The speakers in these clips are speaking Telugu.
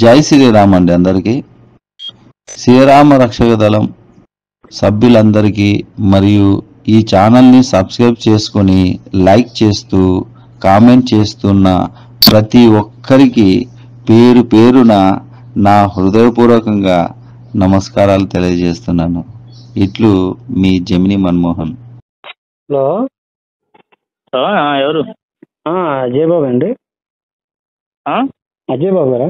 జై శ్రీరామ్ అండి అందరికీ. శ్రీరామ రక్షక దళం సభ్యులందరికీ మరియు ఈ ఛానల్ని సబ్స్క్రైబ్ చేసుకొని లైక్ చేస్తూ కామెంట్ చేస్తున్న ప్రతి ఒక్కరికి పేరు పేరున నా హృదయపూర్వకంగా నమస్కారాలు తెలియజేస్తున్నాను. ఇట్లు మీ జమిని మన్మోహన్. హలో, ఎవరు? అజయ్ బాబు అండి. అజయ్ బాబు గారా?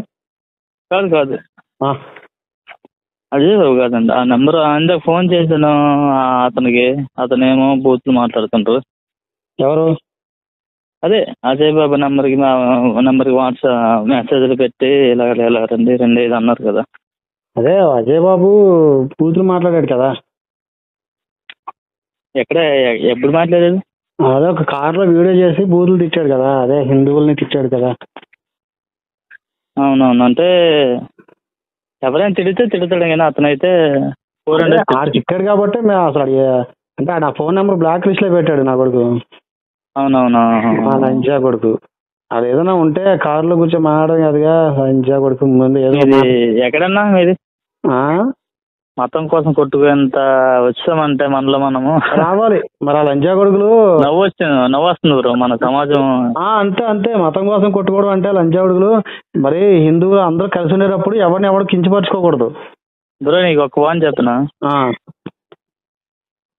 కాదు కాదు, అజయ్ బాబు కాదండి. ఆ నెంబర్ ఇందాక ఫోన్ చేశాను అతనికి. అతనేమో బూత్లు మాట్లాడుతుంటారు. ఎవరు? అదే అజయ్ బాబు నెంబర్కి వాట్సాప్ మెసేజ్లు పెట్టి ఇలా ఇలా రండి రండి ఇది అన్నారు కదా. అదే అజయ్ బాబు కూతురు మాట్లాడాడు కదా. ఎక్కడ ఎప్పుడు మాట్లాడేది? అదే ఒక కార్లో వీడియో చేసి బూతులు తిట్టాడు కదా. అదే హిందువుల్ని తిట్టాడు కదా. అవునవును. అంటే ఎవరైనా తిడతాడు కానీ అతనైతే 400 ఆడు తిట్టాడు కాబట్టి మేము అసలు అంటే నా ఫోన్ నెంబర్ బ్లాక్ లిస్ట్ లో పెట్టాడు నా కొడుకు. అవునవును. మా లంచా కొడుకు. అది ఏదైనా ఉంటే కారులో కూర్చొని మాట్లాడడం కదగా లంచా కొడుకు. ముందు ఏదో ఎక్కడన్నా ఇది మతం కోసం కొట్టుకునేంత వచ్చామంటే మనలో మనము రావాలి. మరి ఆ లంచా కొడుకులు నవ్వు వస్తుంది బ్రో మన సమాజం. అంతే అంతే, మతం కోసం కొట్టుకోవడం అంటే లంచా కొడుకులు. మరి హిందువులు అందరూ కలిసి ఉండేటప్పుడు ఎవరిని ఎవరు కించపరచుకోకూడదు. బ్రో నీకు ఒక వాన్ చెప్తున్నా,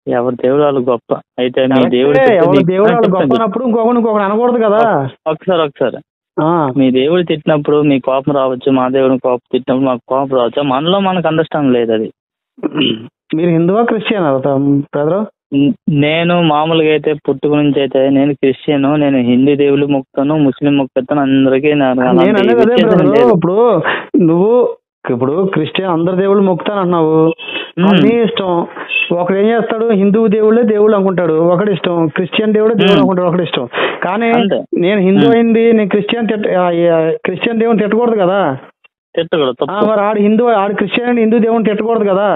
ఎవరి దేవుడు వాళ్ళు గొప్ప. అయితే మీ దేవుడు గొప్పనప్పుడు ఇంకొకటి అనకూడదు కదా. ఒకసారి మీ దేవుడు తిట్టినప్పుడు మీ కోపం రావచ్చు, మా దేవుడిని కోపం తిట్టినప్పుడు మాకు కోపం రావచ్చు. మనలో మనకు అండర్స్టాండ్ లేదు. అది మీరు హిందువా క్రిస్టియన్ బ్రదర్? నేను మామూలుగా అయితే పుట్టుక నుంచి అయితే నేను క్రిస్టియన్. నేను హిందూ దేవుళ్ళు మొక్కుతాను, ముస్లిం మొక్కుతాను, అందరికీ. ఇప్పుడు నువ్వు ఇప్పుడు క్రిస్టియన్ అందరు దేవుళ్ళు మొక్కుతాను అన్నావు. నీ ఇష్టం. ఒకడు ఏం చేస్తాడు, హిందూ దేవుళ్ళే దేవుళ్ళు అనుకుంటాడు ఒకటి ఇష్టం, క్రిస్టియన్ దేవుడే దేవుడు అనుకుంటాడు ఒకటి ఇష్టం. కానీ నేను హిందూ అయింది, నేను క్రిస్టియన్ దేవుని తిట్టకూడదు కదా. మరి ఆడు క్రిస్టియన్ హిందూ దేవుని తిట్టకూడదు కదా.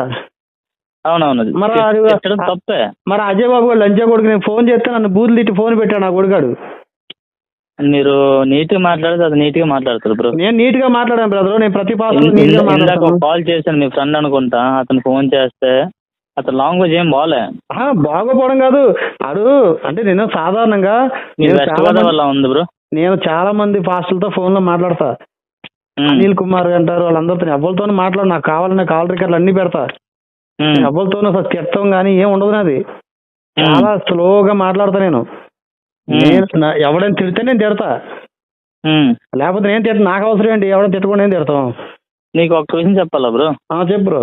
అవునవును. మరి అజయ్ బాబు గారు లంచా కొడుకు నేను ఫోన్ చేస్తే నన్ను బూతులు తిట్టి ఫోన్ పెట్టాడు నా కొడుకాడు. మీరు నీట్ గా మాట్లాడితే అది నీట్ గా మాట్లాడతారు బ్రో. నేను నీట్ గా మాట్లాడాను బ్రదర్. నేను ప్రతి కాల్ చేశాను మీ ఫ్రెండ్ అనుకుంటా. అతను ఫోన్ చేస్తే అతను లాంగ్వేజ్ ఏం బాగోపోవడం కాదు. ఆడు అంటే నేను సాధారణంగా ఉంది బ్రో. నేను చాలా మంది పాస్టర్లతో ఫోన్ లో మాట్లాడతా. అనిల్ కుమార్ అంటారు, వాళ్ళందరితో ఎవరితో మాట్లాడు. నాకు కావాలనే కాల్ రికార్డులు అన్ని పెడతా. ఎవరితోనూ అసలు తిట్టం కానీ ఏం ఉండదు. నాది చాలా స్లోగా మాట్లాడతా. నేను ఎవడైనా తిడితే నేను తిడతా, లేకపోతే నేను తిట్ట. నాకు అవసరం ఏంటి, ఎవడైనా తిట్టకుండా నేను తిడతాం. నీకు ఒక విషయం చెప్పాలా బ్రో? చెప్పు బ్రో.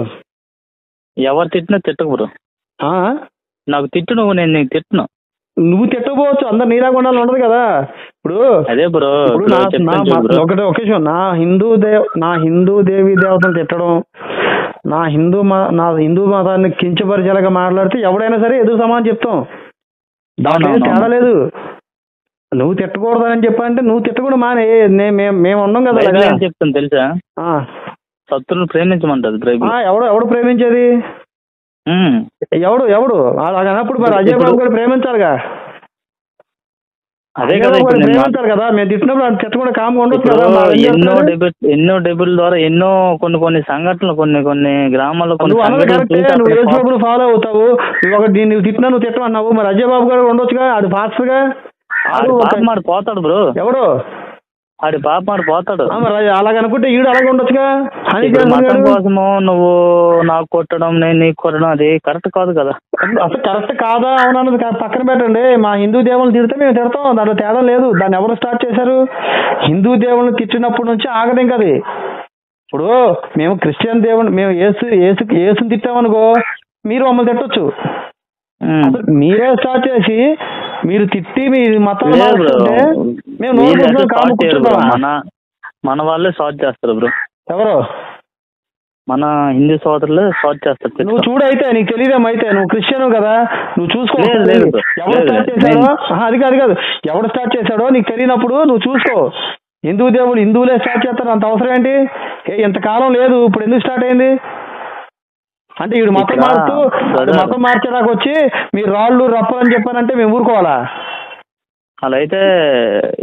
ఎవరు తిట్టినా తిట్టకు బ్రో. నాకు తిట్టు నువ్వు, నేను నీకు తిట్టను. నువ్వు తిట్టకపోవచ్చు, అందరు నీలాగా ఉండాలని ఉండదు కదా. ఇప్పుడు అదే బ్రో, ఒకే విషయం. నా హిందూ దేవి దేవతను తిట్టడం, నా హిందూ మతాన్ని కించపరిచేలాగా మాట్లాడితే ఎవడైనా సరే ఎదురు సమానం చెప్తాం. దాంట్లో తేడా లేదు. నువ్వు తిట్టకూడదని చెప్పాలంటే నువ్వు తిట్టకూడదు మానే. మేము ఉన్నాం కదా. చెప్తాను తెలుసా, శత్రువుని ప్రేమించమంటది. ఎవడు ప్రేమించేది? ఎవడు అన్నప్పుడు మరి అజయ్ బాబు గారు ప్రేమించాలిగా. అదే కదా ప్రేమించాలి కదా. మేము తిట్టినప్పుడు తిట్టకుండా కామ్గా ఉండొచ్చు కదా. ఎన్నో డెబ్యూల ద్వారా ఎన్నో కొన్ని సంఘటనలు కొన్ని గ్రామాల్లో నువ్వు యేసు బాబును ఫాలో అవుతావు. నువ్వు తిట్టినా నువ్వు తిట్టమన్నావు. మరి అజయ్ బాబు గారు ఉండొచ్చుగా. అది ఫాస్ట్ గా పోతాడు బ్రో. ఎవడు ఆడి పాప పోతాడు. మరి అలాగనుకుంటే ఈడు అలాగే ఉండొచ్చుగా. మతం కోసము నువ్వు నాకు కొట్టడం, నేను నీకు కొట్టడం అది కరెక్ట్ కాదు కదా. అసలు కరెక్ట్ కాదా అవునన్నది పక్కన పెట్టండి. మా హిందూ దేవుళ్ళని తిడితే మేము తిడతాం, దాంట్లో తేడా లేదు. దాన్ని ఎవరు స్టార్ట్ చేశారు? హిందూ దేవుళ్ళని తిట్టినప్పటి నుంచి ఆగదు ఇంకా అది. ఇప్పుడు మేము క్రిస్టియన్ దేవుని మేము యేసుని తిట్టామనుకో, మీరు మమ్మల్ని తిట్టొచ్చు. మీరే స్టార్ట్ చేసి మీరు తిట్టి మీ మతం మన వాళ్ళే స్టార్ట్ చేస్తారు బ్రో. ఎవరు? మన హిందూ సోదరులే స్టార్ట్ చేస్తారు. నువ్వు చూడైతే నీకు తెలియదేమో. అయితే నువ్వు క్రిస్టియన్ కదా, నువ్వు చూసుకో. ఎవరు స్టార్ట్ చేశాడో అది కాదు, ఎవడు స్టార్ట్ చేశాడో నీకు తెలియనప్పుడు నువ్వు చూసుకో. హిందువులే స్టార్ట్ చేస్తారు. అంత అవసరం ఏంటి? ఇంతకాలం లేదు, ఇప్పుడు ఎందుకు స్టార్ట్ అయింది అంటే వీడు మతం మార్చేదాకా వచ్చి మీరు రాళ్ళు రప్పని చెప్పానంటే మేము ఊరుకోవాలా? అలా అయితే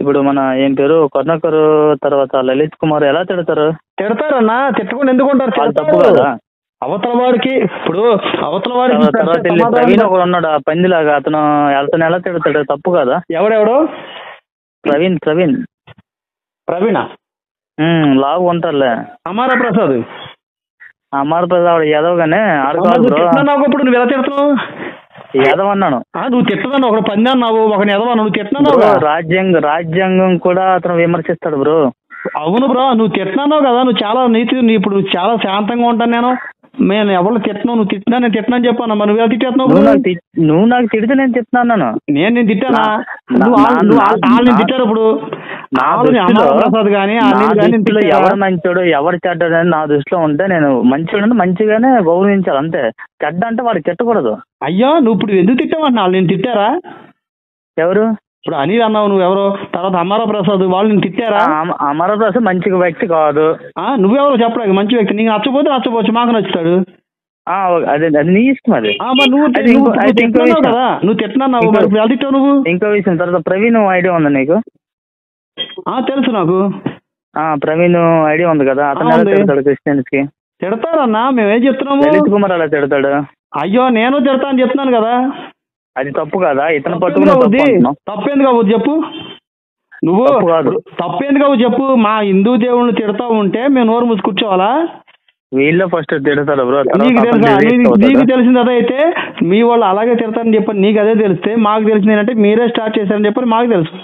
ఇప్పుడు మన ఏం పేరు కరుణాకర్ తర్వాత లలిత్ కుమార్ ఎలా తిడతారు? తిడతారన్నా, తిట్టకుండా ఎందుకుంటారు? వాళ్ళు తప్పు కదా. అవతల వాడికి ఇప్పుడు అవతల వాడికి తర్వాత ప్రవీణ్ ఒకడు ఉన్నాడు ఆ పందిలాగా, అతను ఎలా తిడతాడు? తప్పు కదా. ఎవడెవడు? ప్రవీణ్ ప్రవీణ లావు ఉంటారులే. అమారా ప్రసాద్ ఆవిడ యాదవ్ గానే ఆడుకోవాలి బ్రో. ఇప్పుడు నువ్వు ఎలా తిడుతున్నావు? యాదవ్ అన్నాను. నువ్వు తిట్టదన్నా, ఒకడు పంది అన్నావు, ఒకటి యాదవ్ అన్నావు, నువ్వు తిట్టినావు. రాజ్యాంగం కూడా విమర్శిస్తాడు బ్రో. అవును బ్రో, నువ్వు తిట్టినావు కదా, నువ్వు చాలా ఇప్పుడు చాలా శాంతంగా ఉంటాను నేను ఎవరు తిట్టను, నువ్వు తిట్టినా నేను తిట్టినా చెప్పాను. మరి నువ్వు ఎలా తిట్టేస్తున్నావు? నువ్వు నాకు తిడితే నేను తిట్టినాను. నేను తిట్టానా? నేను తిట్టారు ఇప్పుడు ప్రసాద్ కానీ ఎవరు మంచోడు ఎవరు చెడ్డాడు అని నా దృష్టిలో ఉంటే నేను మంచివాడు మంచిగానే గౌరవించాలి అంతే. చెడ్డ అంటే వాడికి తిట్టకూడదు. అయ్యో నువ్వు ఇప్పుడు ఎందుకు తిట్టావంటున్నా? నేను తిట్టారా? ఎవరు? ఇప్పుడు అనిల్ అన్నావు నువ్వు, ఎవరో తర్వాత అమరా ప్రసాద్ వాళ్ళు నేను తిట్టారా? అమరా ప్రసాద్ మంచి వ్యక్తి కాదు. నువ్వెవరో చెప్పడానికి మంచి వ్యక్తి. నీకు నచ్చపోతే నచ్చపోవచ్చు, మాకు నచ్చుతాడు. అదే అది నీ ఇష్టం. అది నువ్వు కదా, నువ్వు తిట్టినావు. తిట్టావు నువ్వు. ఇంకో విషయం, తర్వాత ప్రవీణ్ ఐడియా ఉందా నీకు? తెలుసు నాకు. ప్రవీణ్ ఐడియా ఉంది కదా, అతను ఎలా తిడతాడు క్రిస్టియన్స్ కి? తిడతారన్నా, మేమేం చెప్తున్నాము? లలిత్ కుమార్ అలా తిడతాడు. అయ్యో నేను తిడతా అని చెప్తున్నాను కదా. అది తప్పు కదా. ఇతను తప్పేందుకు అవ్వదు చెప్పు నువ్వు? తప్పేందుకు అవ్వదు చెప్పు? మా హిందూ దేవుళ్ళని తిడతా ఉంటే మేము నోరు మూసి కూర్చోవాలా? వీళ్ళే ఫస్ట్ తిడతాడు బ్రో. నీకు తెలిసింది అదే అయితే మీ వాళ్ళు అలాగే తిడతారని చెప్పని నీకు అదే తెలిస్తే, మాకు తెలిసింది ఏంటంటే మీరే స్టార్ట్ చేశారని చెప్పని మాకు తెలుసు.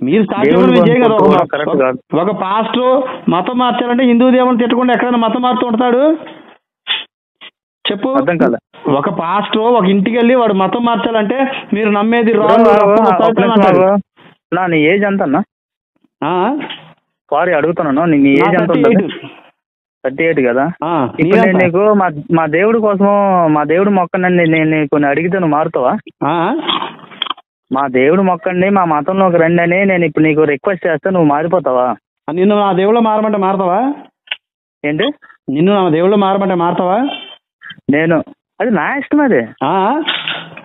మీరు స్టార్ట్ చేయం కదా. ఒక పాస్టర్ మతం మార్చాలంటే హిందూ దేవుని తిట్టకుండా ఎక్కడైనా మతం మారుతూ ఉంటాడు చెప్పు? ఒక పాస్టర్ ఒక ఇంటికి వెళ్ళి వాడు మతం మార్చాలంటే మీరు నమ్మేది నీ ఏజ్ ఎంత అన్నా? సారీ అడుగుతున్నాను, నీ ఏజ్ ఎంత? 38 కదా. ఇప్పుడు నేను నీకు మా దేవుడి కోసం మా దేవుడు మొక్కనండి నేను కొన్ని అడిగితే నువ్వు మారుతావా? మా దేవుడు మొక్కండి మా మతంలోకి రండి అని నేను ఇప్పుడు నీకు రిక్వెస్ట్ చేస్తే నువ్వు మారిపోతావా? నిన్ను నా దేవుళ్ళు మారమంటే మారుతావా? ఏంటి? నిన్ను నా దేవుళ్ళు మారమంటే మారుతావా? నేను అది నా ఇష్టం.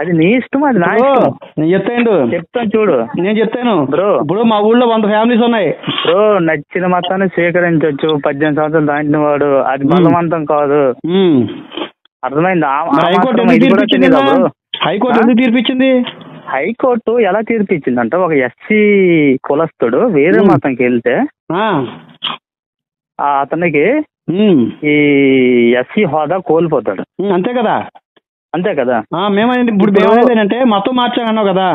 అది నీ ఇష్టం, అది నా ఇష్టం. నేను చెప్తాను చూడు. నేను చెప్తాను బ్రో. ఇప్పుడు మా ఊళ్ళో 100 ఫ్యామిలీస్ ఉన్నాయి బ్రో. నచ్చిన మతాన్ని స్వీకరించవచ్చు 18 సంవత్సరాలు దాటిన వాడు. అది బలవంతం కాదు, అర్థమైందా? హైకోర్టు ఎందుకు తీర్పిచ్చింది? హైకోర్టు ఎలా తీర్పిచ్చింది అంటే, ఒక ఎస్సీ కులస్తుడు వేరే మతంకి వెళ్తే అతనికి ఈ ఎస్సీ హోదా కోల్పోతాడు. అంతే కదా. మేమైంది ఇప్పుడు మేమైందంటే మతం మార్చానన్నావు కదా.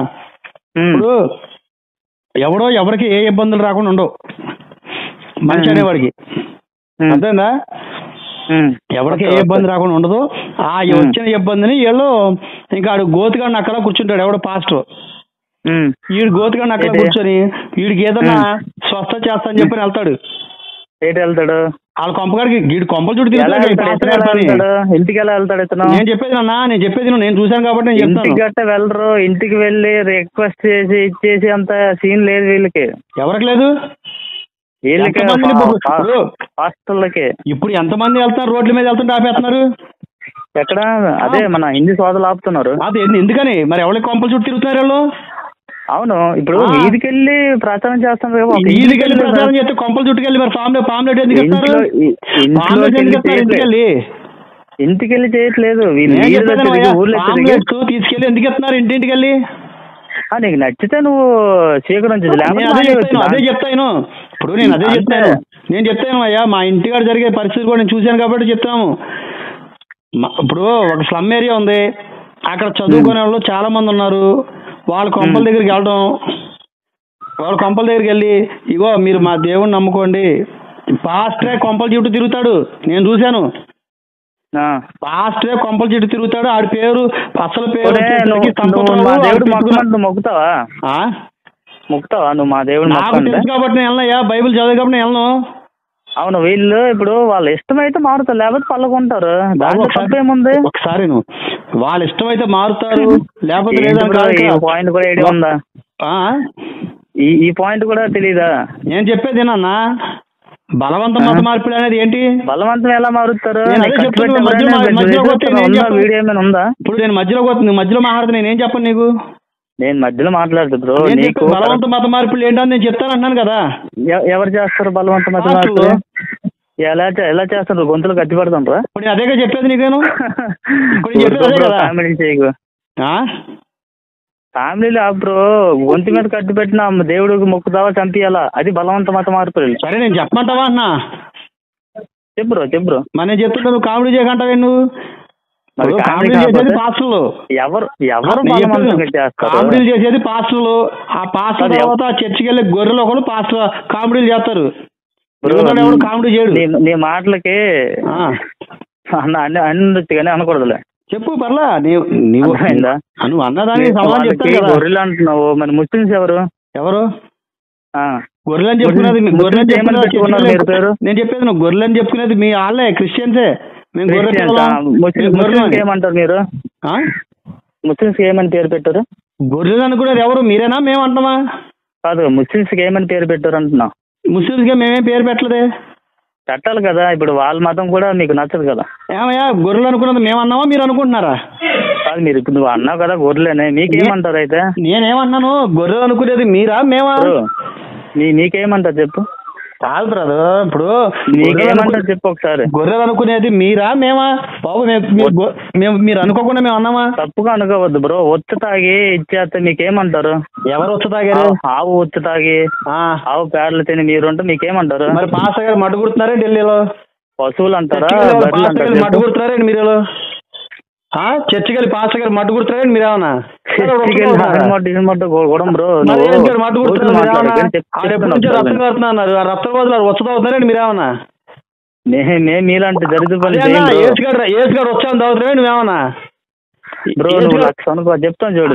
ఇప్పుడు ఎవడో ఎవరికి ఏ ఇబ్బందులు రాకుండా ఉండవు మనిషి అనేవాడికి, అర్థమైందా? ఎవరికి ఏ ఇబ్బంది రాకుండా ఉండదు. వచ్చిన ఇబ్బందిని వీళ్ళు ఇంకా ఆడు గోతుగాడిని అక్కడ కూర్చుంటాడు ఎవడో పాస్టర్. వీడు గోతుగాడిని అక్కడ కూర్చొని వీడికి ఏదన్నా స్వస్థ చేస్తా అని చెప్పని వెళ్తాడు. వెళ్తాడు వాళ్ళ కొంపగాడికి వీడు కొంపలు చుట్టూ ఇంటికి ఎలా వెళ్తాడు ఇతను? నేను చెప్పేది నేను చూశాను కాబట్టి నేను చెప్తాను. ఇంటికి గట్ట వెళ్ళరు. ఇంటికి వెళ్ళి రిక్వెస్ట్ చేసి ఇచ్చేసి అంత సీన్ లేదు వీళ్ళకి. ఎవరికి లేదు? హాస్టల్లకి. ఇప్పుడు ఎంతమంది వెళ్తున్నారు? రోడ్ల మీద వెళ్తుంటే ఆపేస్తున్నారు. ఎక్కడ? అదే మన హిందీ సోదరులు ఆపుతున్నారు. అది ఎందుకని మరి ఎవరికి కొంపలు చుట్టూ తిరుగుతున్నారు వాళ్ళు? అవును, ఇప్పుడు వీధికెళ్ళి ప్రచారం చేస్తున్నారు. వీధికెళ్ళి ప్రచారం చేస్తే కొంపలు చుట్టుకెళ్ళి మరి పాంప్లెట్ ఎందుకు ఇస్తారు? ఇంటికెళ్ళి చేయట్లేదు. తీసుకెళ్ళి ఎందుకు ఇస్తున్నారు ఇంటింటికి వెళ్ళి? నీకు నచ్చితే నువ్వు స్వీకరించదు. అదే చెప్తాను ఇప్పుడు. నేను చెప్తాను అయ్యా, మా ఇంటికాడ జరిగే పరిస్థితి కూడా నేను చూశాను కాబట్టి చెప్తాము. ఇప్పుడు ఒక స్లమ్ ఏరియా ఉంది, అక్కడ చదువుకునే వాళ్ళు చాలా మంది ఉన్నారు. వాళ్ళ కొంపల దగ్గరికి వెళ్ళడం, వాళ్ళ కొంపల దగ్గరికి వెళ్ళి ఇగో మీరు మా దేవుడిని నమ్ముకోండి. పాస్టరే కొంపల చుట్టూ తిరుగుతాడు, నేను చూశాను. పాస్టరే కొంపల చుట్టూ తిరుగుతాడు. ఆడి పేరు అసలు పేరు మొక్కుతావా? నువ్వు మా దేవుడు నాకు తెలుసు కాబట్టి నేను వెళ్ళనయ్యా, బైబిల్ చదివే కాబట్టి నేను వెళ్ళను. అవును, వీళ్ళు ఇప్పుడు వాళ్ళ ఇష్టమైతే మారుతారు, లేకపోతే పళ్ళకుంటారు. దాంట్లో తప్పేముంది? ఒకసారి నువ్వు వాళ్ళ ఇష్టమైతే మారుతారు, లేకపోతే పాయింట్ కూడా ఐడియా ఉందా? ఈ పాయింట్ కూడా తెలీదా? నేను చెప్పేది ఏనన్నా, బలవంతం మత మార్పిడి అనేది ఏంటి? బలవంతం ఎలా మారుతారు? వీడియో ఏమైనా ఉందా? ఇప్పుడు నేను మధ్యలో మాట్లాడుతున్నా, నేనేం చెప్పను నీకు? నేను మధ్యలో మాట్లాడుతు బ్రో. నేను నీకు చెప్పాను, బలవంత మత మార్పులు ఏంటని నేను చెప్తానంటున్నాను కదా. ఎవరు చేస్తారు బలవంత మత మార్పులు? ఎలా చేస్తారు? గొంతులు కత్తి పడతాంరా? ఇప్పుడు నేను అదేగా చెప్పేది నీకేను. ఇప్పుడు నేను చెప్పేది అదే కదా. ఫ్యామిలీ చేయకు, ఫ్యామిలీలో బ్రో గొంతు మీద కత్తి పెట్టిన దేవుడికి మొక్కుతావా చంపియాలా? అది బలవంత మత మార్పులు. సరే నేను చెప్పమంటావా అన్నా? చెప్పు బ్రో. మరి నేను చెప్తున్నా, నువ్వు కామెడీ చేయకంటావే. నువ్వు కామెడీ చేసేది పాస్టర్లు. ఎవరు కామెడీలు చేసేది పాస్టర్లు. ఆ పాస్టర్ తర్వాత చర్చికి వెళ్ళి గొర్రెలు ఒకడు పాస్టర్ కామెడీలు చేస్తారు. ఎవడు కామెడీ చేయడు. నీ మాటలకి అన్ని కానీ అనకూడదులే. చెప్పు పర్లా. నువ్వు అన్నదానికి సమాధానం చెప్తాను కదా. గొర్రెలు అంటున్నావు, మరి ముస్లిమ్స్ ఎవరు? గొర్రెలని చెప్పుకునేది నేను చెప్పేది. నువ్వు గొర్రెలని చెప్పుకునేది మీ వాళ్ళే, క్రిస్టియన్సే. మేము ముస్లిమ్స్ ఏమంటారు మీరు? ముస్లిమ్స్ ఏమని పేరు పెట్టారు? గొర్రెలు అనుకునేది ఎవరు? మీరేనా మేము అంటున్నామా? కాదు, ముస్లిమ్స్ ఏమని పేరు పెట్టారు అంటున్నా. ముస్లిమ్స్ గా మేమేం పేరు పెట్టలేదే. పెట్టాలి కదా, ఇప్పుడు వాళ్ళ మతం కూడా మీకు నచ్చదు కదా. ఏమయ్యా గొర్రెలు అనుకున్నది మేము అన్నావా మీరు అనుకుంటున్నారా? కాదు, మీరు ఇప్పుడు నువ్వు అన్నావు కదా గొర్రెలేనే, మీకేమంటారు అయితే? నేనేమన్నాను? గొర్రెలు అనుకునేది మీరా మేమా? నీకేమంటారు చెప్పు. కాదు బ్రదర్, ఇప్పుడు నీకేమంటారు చెప్పు ఒకసారి. గొర్రెలు అనుకునేది మీరా మేమా? బాబు మీరు అనుకోకుండా మేము అన్నామా? తప్పుగా అనుకోవద్దు బ్రో. ఒత్తు తాగి ఇచ్చేస్తే మీకేమంటారు? ఎవరు ఒత్తు తాగారు? ఆవు ఒత్తు తాగి ఆవు పేడలు తిని మీరుంటే మీకేమంటారు? మరి పాస్టర్ గారు మడ్డు కుడుతున్నారే ఢిల్లీలో. పశువులు అంటారా? మడ్డు కుడుతున్నారండి మీరు. చర్చికి వెళ్ళి పాస్టర్ గారు మడ్డు కుడుతున్నారండి మీరేమన్నా? రక్తం కడుతున్నారు, రక్తం వదిలారు వచ్చి తాగుతున్నారండి మీరేమన్నా? మీలాంటి దరిద్ర ఏసుగాడు వచ్చాను తాగుతున్నాయి నువ్వేమన్నా? చెప్తాను చూడు,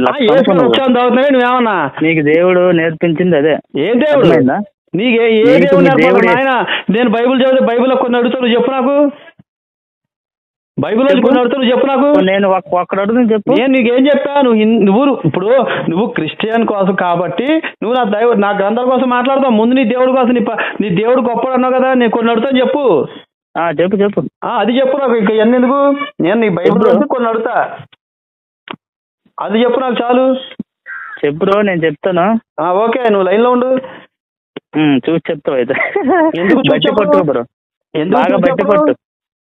వచ్చాను తాగుతున్నాయి నువ్వేమన్నా? నీకు దేవుడు నేర్పించింది అదే. ఏ దేవుడు? నీకు ఏ దేవుడు ఆయన? నేను బైబుల్ చదివితే బైబుల్ కొన్ని అడుగుతావు, నువ్వు చెప్పు నాకు. బైబుల్ కొన్ని అడుగుతావు, నువ్వు చెప్పు నాకు. నేను ఒక్కడ అడుగుతాను చెప్పు. నేను నీకేం చెప్పా? నువ్వు క్రిస్టియన్ కోసం కాబట్టి నువ్వు నా గ్రంథాల కోసం మాట్లాడతావు. ముందు నీ దేవుడి కోసం, నీ దేవుడు గొప్పడు అన్నావు కదా. నేను కొన్ని అడుగుతాను చెప్పు. చెప్పు అది చెప్పు నాకు. ఇక ఎందుకు? నేను నీ బైబుల్ కొన్ని అడుగుతా, అది చెప్పు నాకు చాలు. చెప్పురో, నేను చెప్తాను. ఓకే, నువ్వు లైన్ లో ఉండు. చూసి చెప్తావు అయితే. ఎందుకు పట్టు బ్రో?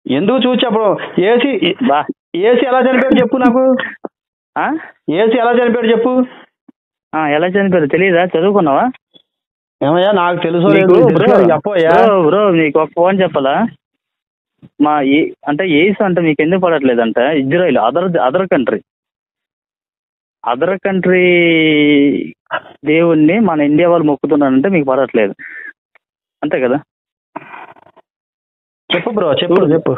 ఎందుకు చూసి చెప్పడం? ఏసీ ఎలా చనిపోయాడు చెప్పు నాకు. ఏసీ ఎలా చనిపోయాడు చెప్పు. ఎలా చనిపోయాడు తెలీదా? చదువుకున్నావా? ఏమయ్యా నాకు తెలుసు. బ్రో నీకు ఒక ఫోన్ చెప్పాలా? అంటే ఏసు అంటే మీకు ఎందుకు పడట్లేదంటే, ఇజ్రాయిల్ అదర్ కంట్రీ దేవుణ్ణి మన ఇండియా వాళ్ళు మొక్కుతున్నారంటే మీకు పడట్లేదు, అంతే కదా? చెప్పు బ్రో, చెప్పు.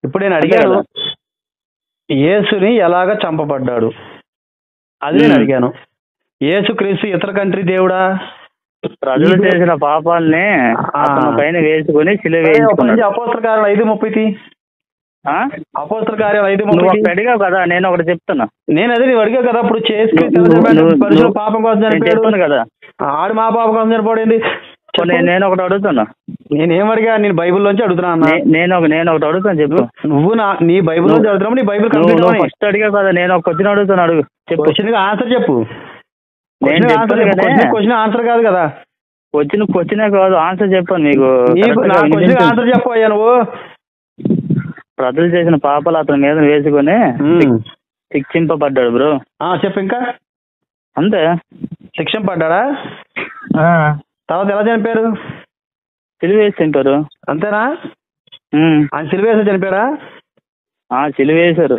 ఇప్పుడు నేను అడిగాను యేసుని ఎలాగ చంపబడ్డాడు, అది నేను అడిగాను. యేసు క్రీస్తు ఇతర కంట్రీ దేవుడా? ప్రజలు చేసిన పాపాలని పైన వేసుకుని సిలువ వేయించుకున్నాడు. అపోస్తల కార్యాలు 5:30. అపోస్తల కార్యాలు 5:30 అడిగావు కదా, నేను ఒకటి చెప్తున్నా. నేను అదే నువ్వు అడిగావు కదా. ఇప్పుడు పాపం కోసం చనిపోయాడు కదా, ఆడు మా పాపం కోసం చనిపోయింది. నేను ఒకటి అడుగుతున్నా. నేనేం అడిగా? నేను బైబుల్ నుంచి అడుగుతున్నా. నేను ఒకటి అడుగుతాను చెప్పు. నువ్వు నీ బైబుల్ నుంచి అడుగుతున్నావు. నీ బైబుల్ ఫస్ట్ అడిగా కదా, నేను ఒక క్వశ్చన్ అడుగుతాను, అడుగు. క్వశ్చన్ ఆన్సర్ చెప్పు. క్వశ్చన్ ఆన్సర్ కాదు కదా. క్వశ్చనే కాదు, ఆన్సర్ చెప్పాను నీకు. ఆన్సర్ చెప్పయ్యా నువ్వు. ప్రజలు చేసిన పాపాలు అతని మీద వేసుకొని శిక్షింపబడ్డాడు బ్రో. చెప్పు ఇంకా. అంతే, శిక్షింపబడ్డా? తర్వాత ఎలా చనిపోయారు? సిలువ వేసి చనిపోయారు. అంతేనా? ఆయన సిలువ వేసి చనిపోయాడా? సిలువ వేశారు.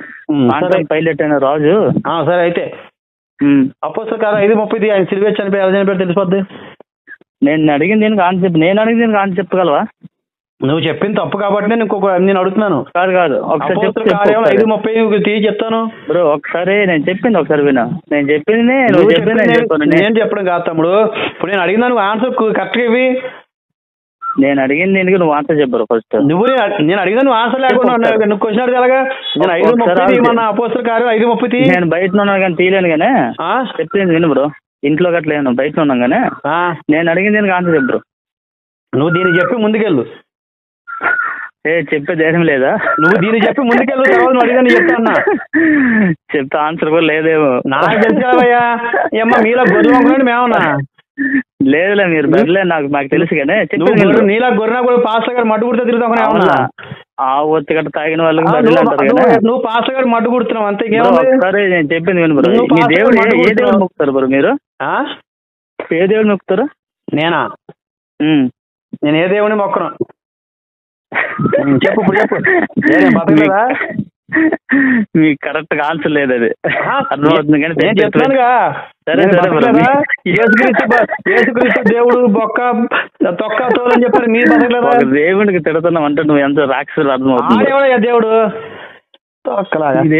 పైలట్ అయిన రాజు. సరే అయితే అపోస్తల కార్యాలు 5:30 ఆయన సిలువ వేసి చనిపోయి ఎలా చనిపోయారు తెలిసిపోద్ది. నేను అడిగింది దీనికి ఆన్సర్ చెప్పగలవా? నువ్వు చెప్పింది తప్పు కాబట్టి నేను అడుగుతున్నాను. కాదు ఒకసారి 5:30 తీసి చెప్తాను బ్రో. ఒకసారి నేను చెప్పింది ఒకసారి వినా. నేను చెప్పింది నేను చెప్పడం కాదు తమ్ముడు. ఇప్పుడు నేను అడిగినా నువ్వు ఆన్సర్ కరెక్ట్గా ఇవి. నేను అడిగింది దీనికి నువ్వు ఆన్సర్ చెప్పరు ఫస్ట్. నేను అడిగినా నువ్వు ఆన్సర్ లేకుండా నువ్వు క్వశ్చన్ అడిగి ఎలాగా? నేను 5:30 అపోస్తల కార్యాలు 5:30. నేను బయట ఉన్నాను కానీ తీయలేను కానీ చెప్పింది విను బ్రో. ఇంట్లో గట్లేను, బయట ఉన్నాం కానీ నేను అడిగింది దీనికి ఆన్సర్ చెప్పు. నువ్వు దీనికి చెప్పి ముందుకెళ్ళు. చెప్పేది ఏం లేదా? నువ్వు దీన్ని చెప్పి ముందుకెళ్ళు, తర్వాత అడిగాను చెప్తాన్నా. చెప్తే ఆన్సర్ కూడా లేదేమో. నాకు తెలుసు కదయ్యా, ఏమ్మా మీలా గొర్రెలు అనుకున్నాడు మేమన్నా. లేదులే, మీరు బర్లే, నాకు తెలుసు కానీ నీలా గొర్రెన కూడా పాస్టర్ గారు మడ్డు కుడితే తిరుగుతాం ఏమన్నా. ఆ ఒత్తి గట్ట తాగిన వాళ్ళకి బర్రెలు అంటారు కదా. నువ్వు పాస్టర్ గారు మడ్డు కుడుతున్నావు అంతే. సరే నేను చెప్పింది విను బ్రో. మీ దేవుడు ఏ దేవుడు మొక్కుతారు బ్రో మీరు? ఏ దేవుడు మొక్కుతారు? నేనా? నేను ఏ దేవుడిని మొక్కను. చెప్పు ఇప్పుడు చెప్పు. మీకు కరెక్ట్ గా ఆన్సర్ లేదు, అది అర్థమవుతుంది కానీ చెప్తానుగా. యేసుక్రీస్తు దేవుడు బొక్క తొక్క తోలని చెప్పారు, మీరు బతకలేదా? దేవుడికి తిడుతున్నావు అంటే నువ్వు ఎంత రాక్షసుడు అర్థమవుతుంది. దేవుడు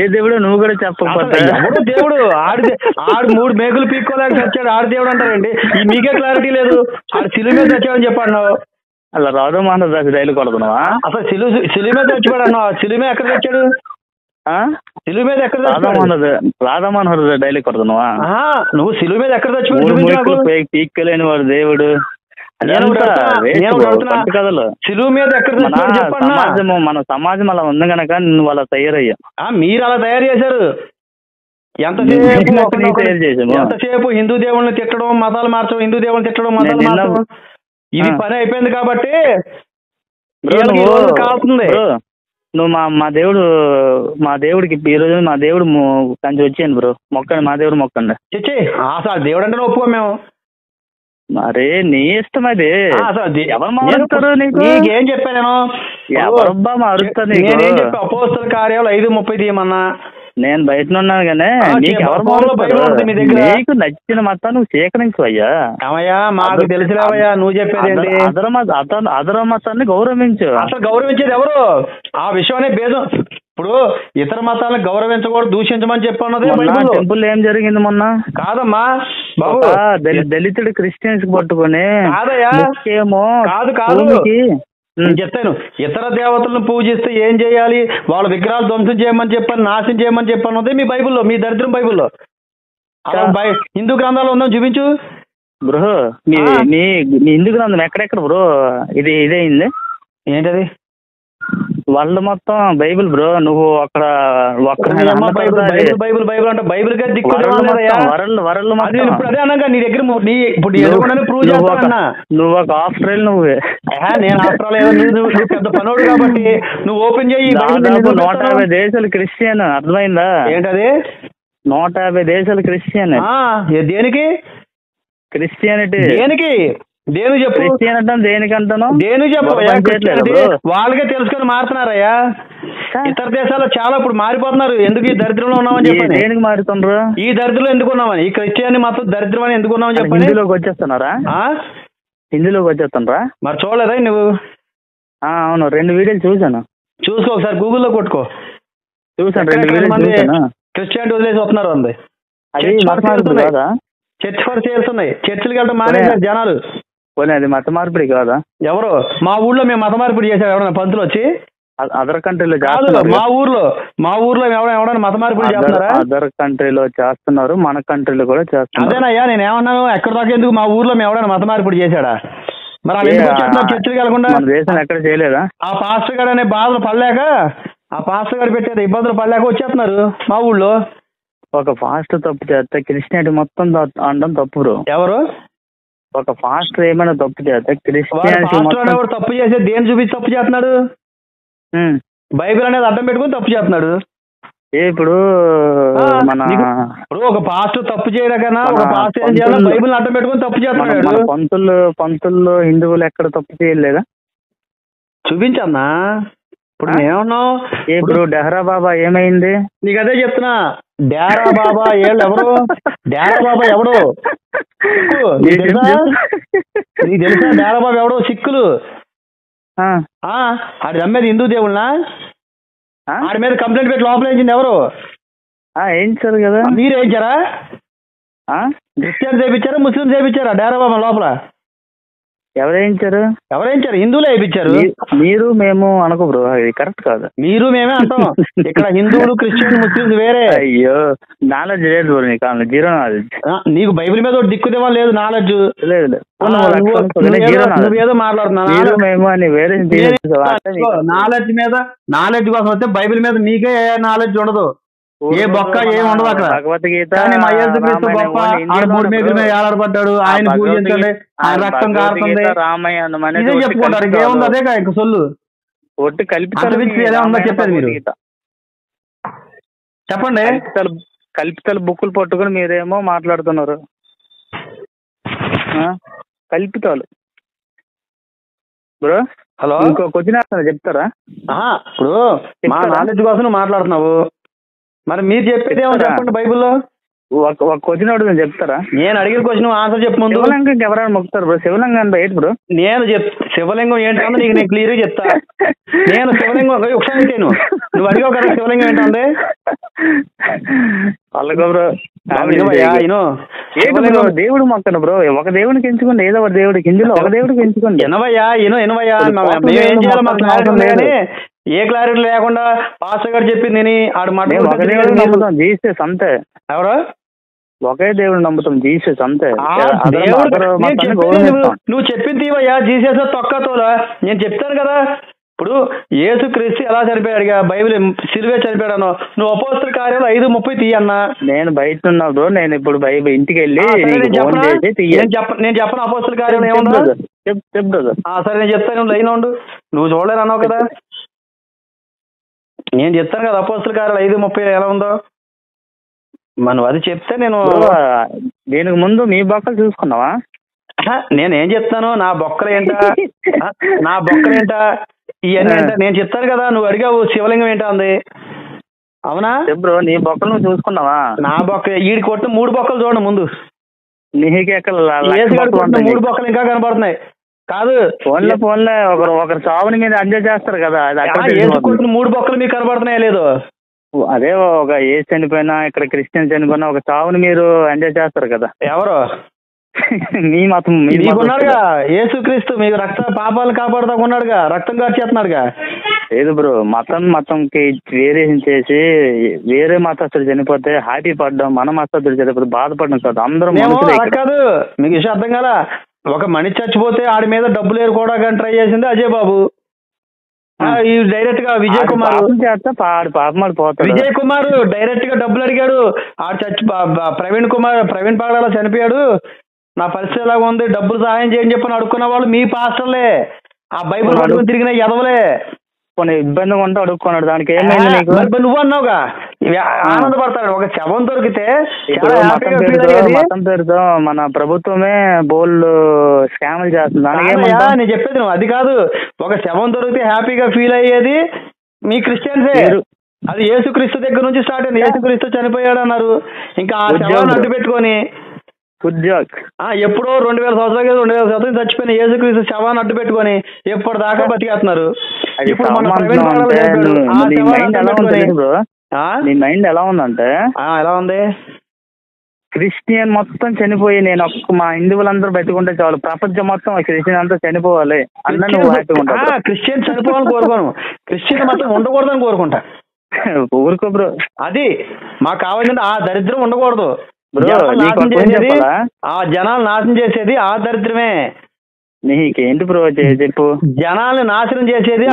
ఏ దేవుడు నువ్వు కూడా చెప్పకపోతే దేవుడు ఆడు 3 మేకులు పీక్కోలేక చచ్చాడు, ఆడు దేవుడు అంటారండి. మీకే క్లారిటీ లేదు. ఆడు సిలువ మీద చచ్చాడని చెప్పాడు. అలా రాధమోహన్ దాస్ డైలాగ్ కొడుతున్నావా? అసలు సిలువ మీద చచ్చిపోయాడు అన్నావు. సిలువ మీద ఎక్కడ చచ్చాడు? సిలువ మీద ఎక్కడ? రాధమోహన్ డైలాగ్ కొడుతున్నావా? నువ్వు సిలువ మీద ఎక్కడ చచ్చిపోయాడు? పీక్కలేని వాడు దేవుడు కథలు. సిలువ మీద ఎక్కడ? మన సమాజం అలా ఉంది కనుక నువ్వు అలా తయారయ్యా. మీరు అలా తయారు చేశారు. ఎంతసేపు హిందూ దేవుళ్ళని తిట్టడం, మతాలు మార్చడం, హిందూ దేవుళ్ళని తిట్టడం, మతాలు మార్చడం, ఇది పని అయిపోయింది. కాబట్టి కావుతుంది. నువ్వు మా దేవుడికి ఈ రోజు మా దేవుడు కంచి వచ్చాను బ్రో, మొక్కండి, మా దేవుడు మొక్కండి. అసలు దేవుడు అంటే ఒప్పుకో మేము. మరే నీ ఇష్టం అది. ఎవరు మారుతారు? నీకేం చెప్పాను నేను? ఎవరబ్బా మారుతారు? నేనేం చెప్పా? అపోస్తల కార్యాలు 5:30 తీయమన్నా. నేను బయట ఉన్నాను కానీ నీకు ఎవరు నీకు నచ్చిన మొత్తం నువ్వు సేకరించవయ్యా. అవయ్యా మాకు తెలుసులేవయ్యా, నువ్వు చెప్పేది అదర మతాన్ని గౌరవించు. అసలు గౌరవించేది ఎవరు? ఆ విషయమే భేదం. ఇప్పుడు ఇతర మతాలను గౌరవించకూడదు, దూషించమని చెప్పన్నది టెంపుల్. ఏం జరిగింది మొన్న? కాదమ్మా బాబు, దళితుడు క్రిస్టియన్స్ పట్టుకుని ఏమో కాదు నేను చెప్తాను. ఇతర దేవతలను పూజిస్తే ఏం చేయాలి? వాళ్ళ విగ్రహాలు ధ్వంసం చేయమని చెప్పాను, నాశనం చేయమని చెప్పాను అదే మీ బైబుల్లో, మీ దరిద్రం బైబుల్లో. హిందూ గ్రంథాలు ఉందని చూపించు బ్రో. మీ హిందూ గ్రంథం ఎక్కడెక్కడ బ్రో ఇదేంది? ఏంటది? వాళ్ళు మొత్తం బైబిల్ బ్రో. నువ్వు అక్కడ బైబిల్ బైబిల్ అంటే బైబిల్ గా దిక్కు ఇప్పుడు అదే అన్నాక నీ దగ్గర ప్రూవ్ చేస్తానన్నా. నువ్వు ఒక ఆఫ్టర్ నువ్వే. నేను ఆఫ్టర్ నువ్వు పెద్ద పనోడు కాబట్టి నువ్వు ఓపెన్ చేయి. 150 దేశాలు క్రిస్టియన్, అర్థమైందా? ఏంటది? 150 దేశాలు క్రిస్టియన్. దేనికి క్రిస్టియానిటీ? దేనికి? దేని చెప్పు. క్రిస్టియన్ అంటాను దేనికంటాను? దేని చెప్పు. వాళ్ళకే తెలుసుకొని మారుతున్నారయ్యా. ఇతర దేశాల్లో చాలా ఇప్పుడు మారిపోతున్నారు. ఎందుకు ఈ దరిద్రంలో ఉన్నామని చెప్పండి. దేనికి మారుతున్నారు? ఈ దరిద్రంలో ఎందుకు ఉన్నామని, ఈ క్రిస్టియాని మొత్తం దరిద్రం అని ఎందుకు ఉన్నామని చెప్పండి. హిందీలోకి వచ్చేస్తున్నారా? హిందీలోకి వచ్చేస్తున్నారా? మరి చూడలేదా నువ్వు? అవును, 2 వీడియోలు చూసాను. చూసుకో ఒకసారి, గూగుల్లో కొట్టుకో. చూసాను 2 వీడియోలు. క్రిస్టియానిటీ వదిలేసి వస్తున్నారు అంది. చర్చ్ ఫర్ సేల్స్ ఉన్నాయి. చర్చిలకు వెళ్ళడం మానేశారు జనాలు. పోనీ అది మత మార్పిడి కాదా? ఎవరు? మా ఊళ్ళో మేము మత మార్పిడి చేశారు ఎవరైనా పంతులు వచ్చి? అదర్ కంట్రీలో కాదు, మా ఊర్లో ఎవరైనా మత మార్పిడి చేస్తున్నారా? అదర్ కంట్రీలో చేస్తున్నారు, మన కంట్రీలో కూడా చేస్తున్నారు. అదేనయ్యా నేను ఏమన్నాను, ఎక్కడ దాకా ఎందుకు? మా ఊర్లో మేము ఎవరైనా మత మార్పిడి చేశాడా? మరి చర్చలకు వెళ్ళకుండా మన దేశం ఎక్కడ చేయలేదా? ఆ పాస్టర్ గారు అనే బాధలు పడలేక, ఆ పాస్టర్ గారు పెట్టేది ఇబ్బందులు పడలేక వచ్చేస్తున్నారు మా ఊళ్ళో. ఒక ఫాస్ట్ తప్పు చేస్తే క్రిస్టియానిటీ మొత్తం అనడం తప్పు బ్రో. ఎవరు? ఒక ఫాస్టర్ ఏమైనా తప్పు చేస్తే క్రిస్టియానిటీ తప్పు చేసే దేని చూపించి తప్పు చేస్తున్నాడు? బైబిల్ అనేది అడ్డం పెట్టుకుని తప్పు చేస్తున్నాడు. ఇప్పుడు ఒక పాస్టర్ తప్పు చేయడం కన్నా ఒక పాస్టర్ ఏం చేయాలి? బైబిల్ అడ్డం పెట్టుకుని తప్పు చేస్తున్నాడు. పంతుల్లో హిందువులు ఎక్కడ తప్పు చేయలేదా? చూపించన్నా. ఇప్పుడు ఏమన్నావు? ఇప్పుడు డెహ్రా బాబా ఏమైంది? నీకు అదే చెప్తున్నా. డేరా బాబా ఎవరు? డేరా బాబా ఎవడు? నీకు తెలుసా డేరా బాబా ఎవడో? సిక్కులు. ఆడి నమ్మేది హిందూ దేవుళ్ళనా? ఆడి మీద కంప్లైంట్ పెట్టి లోపల వేయించింది ఎవరు? వేయించారు కదా. మీరు వేయించారా? క్రిస్టియన్ చేయించారా, ముస్లిం చేయించారా డేరా బాబా లోపల? ఎవరేయించారు? హిందువులే వేయించారు. మీరు మేము అనుకో బ్రో, అది కరెక్ట్ కాదు. మీరు మేమే అంటాం. ఇక్కడ హిందువులు, క్రిస్టియన్, ముస్లింస్ వేరే. అయ్యో, నాలెడ్జ్ లేదు బ్రో నీకు, జీరో నాలెడ్జ్. నీకు బైబిల్ మీద దిక్కుదేమో లేదు, నాలెడ్జ్ లేదు. నువ్వేదో మాట్లాడుతున్నావు మేము అని వేరే నాలెడ్జ్ మీద. నాలెడ్జ్ కోసం వస్తే బైబిల్ మీద నీకే నాలెడ్జ్ ఉండదు, ఏ బొక్క ఏమి ఉండదు అక్కడ. భగవద్గీత ఏలాడబడ్డాడు, ఆయన పూజించండి, ఆయన రక్తం కారుతుంది, ఇదే చెప్పుకుంటారు. ఇంకేముంది అదే ఇంక సొల్లు ఒట్టి కలిపి చెప్పేది మీరు. చెప్పండి. కల్పితలు బుక్కులు పట్టుకుని మీరేమో మాట్లాడుతున్నారు. కల్పితాలు బ్రో. హలో, ఇంకో క్వశ్చన్ వేస్తాను, చెప్తారా? ఇప్పుడు మా నాలెడ్జ్ కోసం నువ్వు మాట్లాడుతున్నావు, మరి మీరు చెప్పేది ఏమో చెప్పండి. బైబిల్లో ఒక క్వశ్చన్ అడుగుతుంది, చెప్తారా? నేను అడిగిన క్వశ్చన్ ఆన్సర్ చెప్పు ముందు. శివలింగం ఎవరైనా మొక్కుతారు బ్రో? శివలింగం ఏంటి బ్రో? నేను శివలింగం ఏంటంటే నీకు నేను క్లియర్ గా చెప్తా. నేను శివలింగం ఒకసారి ఏంటాను, నువ్వు అడిగావు కదా శివలింగం ఏంటంటే అలాగో బ్రో. దేవుడు మొక్కను బ్రో, ఒక దేవుడికి ఎంచుకోండి, ఏదో ఒక దేవుడికి. హిందులో ఒక దేవుడికి ఎంచుకోండి. ఎనవయ్యా ఏం చేయాలో మాకు క్లారిటీ ఉంది, కానీ ఏ క్లారిటీ లేకుండా పాస్టర్ గారు చెప్పింది నేను ఆడు మాట నమ్ముతాం, జీసస్ అంతే. ఎవరు? ఒకే దేవుడు నమ్ముతాం, జీసస్ అంతే. నువ్వు చెప్పింది ఇవయ్యా, జీసస్ తొక్కతోలా నేను చెప్తాను కదా. ఇప్పుడు యేసు క్రీస్తు ఎలా చనిపోయాడుగా, బైబిల్ సిలువే చనిపోయాడను. నువ్వు అపోస్తల కార్యాలు 5:30 తీయన్నా. నేను బయట ఉన్నా బ్రో, నేను ఇప్పుడు బైబిల్ ఇంటికి వెళ్ళి నేను చెప్పను అపోస్తల కార్యాలు ఏమన్నా. సరే నేను చెప్తాను, నువ్వు లైన్ ఉండు. నువ్వు చూడలేరు అన్నావు కదా, నేను చెప్తాను కదా అపోస్తల కార్యాలు 5:30 ఎలా ఉందో. మనం అది చెప్తే నేను దీనికి ముందు మీ బొక్కలు చూసుకున్నావా? నేనేం చెప్తాను, నా బొక్కలు ఏంటా ఇవన్నీ ఏంటా నేను చెప్తాను కదా. నువ్వు అడిగావు శివలింగం ఏంటా ఉంది, అవునా బ్రో? నీ బొక్కలు నువ్వు చూసుకున్నావా? నా బొక్క ఈడి కొట్టిన 3 బొక్కలు చూడండి ముందు. నీకే 3 బొక్కలు ఇంకా కనపడుతున్నాయి. కాదు ఫోన్లే ఒకరు చావుని మీద ఎంజాయ్ చేస్తారు కదా, కొట్టిన 3 బొక్కలు మీకు కనపడుతున్నాయా లేదు? అదే ఒక ఏ చనిపోయినా, ఇక్కడ క్రిస్టియన్ చనిపోయినా ఒక చావుని మీరు ఎంజాయ్ చేస్తారు కదా. ఎవరు? మీ మతం మీకున్నాడుగా యేసుక్రీస్తు, మీకు పాపాలను కాపాడుతా ఉన్నాడుగా, రక్తం కార్చేస్తున్నాడుగా. లేదు బ్రో, మతంకి వేరియేషన్ చేసి వేరే మతస్థుడు చనిపోతే హ్యాపీ పడ్డం, మన మతస్థుడు చనిపోతే బాధపడడం కాదు. అందరం కాదు, మీకు విషయం అర్థం కదా. ఒక మనిషి చచ్చిపోతే ఆడి మీద డబ్బులు ఏరుకోవడానికి ట్రై చేసింది అజయ్ బాబు. డైరెక్ట్ గా విజయ్ కుమార్ విజయ్ కుమార్ డైరెక్ట్ గా డబ్బులు అడిగాడు. ప్రవీణ్ పాగడాల చనిపోయాడు, నా పరిస్థితి ఎలాగ ఉంది, డబ్బులు సహాయం చేయని చెప్పని అడుక్కున్న వాళ్ళు మీ పాస్టర్లే, ఆ బైబుల్ పట్టుకుని తిరిగిన ఎదవలే. కొన్ని ఇబ్బందిగా ఉంటే అడుక్కున్నాడు, దానికి ఏమైంది? నువ్వు అన్నావుగా ఆనందపడతాడు. ఒక శవం దొరికితే మతం పేరుతో మన ప్రభుత్వమే బోల్డ్ స్కామ్లు చేస్తుంది. నేను చెప్పేది నువ్వు అది కాదు. ఒక శవం దొరికితే హ్యాపీగా ఫీల్ అయ్యేది మీ క్రిస్టియన్సే. అది యేసుక్రీస్తు దగ్గర నుంచి స్టార్ట్ అయింది. యేసుక్రీస్తు చనిపోయాడు అన్నారు, ఇంకా ఆ శవాన్ని అడ్డు పెట్టుకొని ఎప్పుడో 2000 సంవత్సరాలు చచ్చిపోయిన యేసుక్రీస్తు శవాన్ని అడ్డు పెట్టుకొని ఎప్పటిదాకా బతికేస్తున్నారు. ఇప్పుడు నీ మైండ్ ఎలా ఉందంటే, ఎలా ఉంది? క్రిస్టియన్ మొత్తం చనిపోయి నేను మా హిందువులందరూ బతికుంటే చాలు, ప్రపంచం మొత్తం క్రిస్టియన్ అంతా చనిపోవాలి అన్న నువ్వు హ్యాపీగా ఉంటావు. క్రిస్టియన్ చనిపోవాలని కోరుకోను, క్రిస్టియన్ మొత్తం ఉండకూడదని కోరుకుంటా. ఊరుకో బ్రో, అది మాకు కావాలంటే ఆ దరిద్రం ఉండకూడదు. ఆ జనాలు నాశనం చేసేది ఆ దరిద్రమే. నీకేంటి బ్రో చెప్పు? జనాల్ని నాశనం చేసేది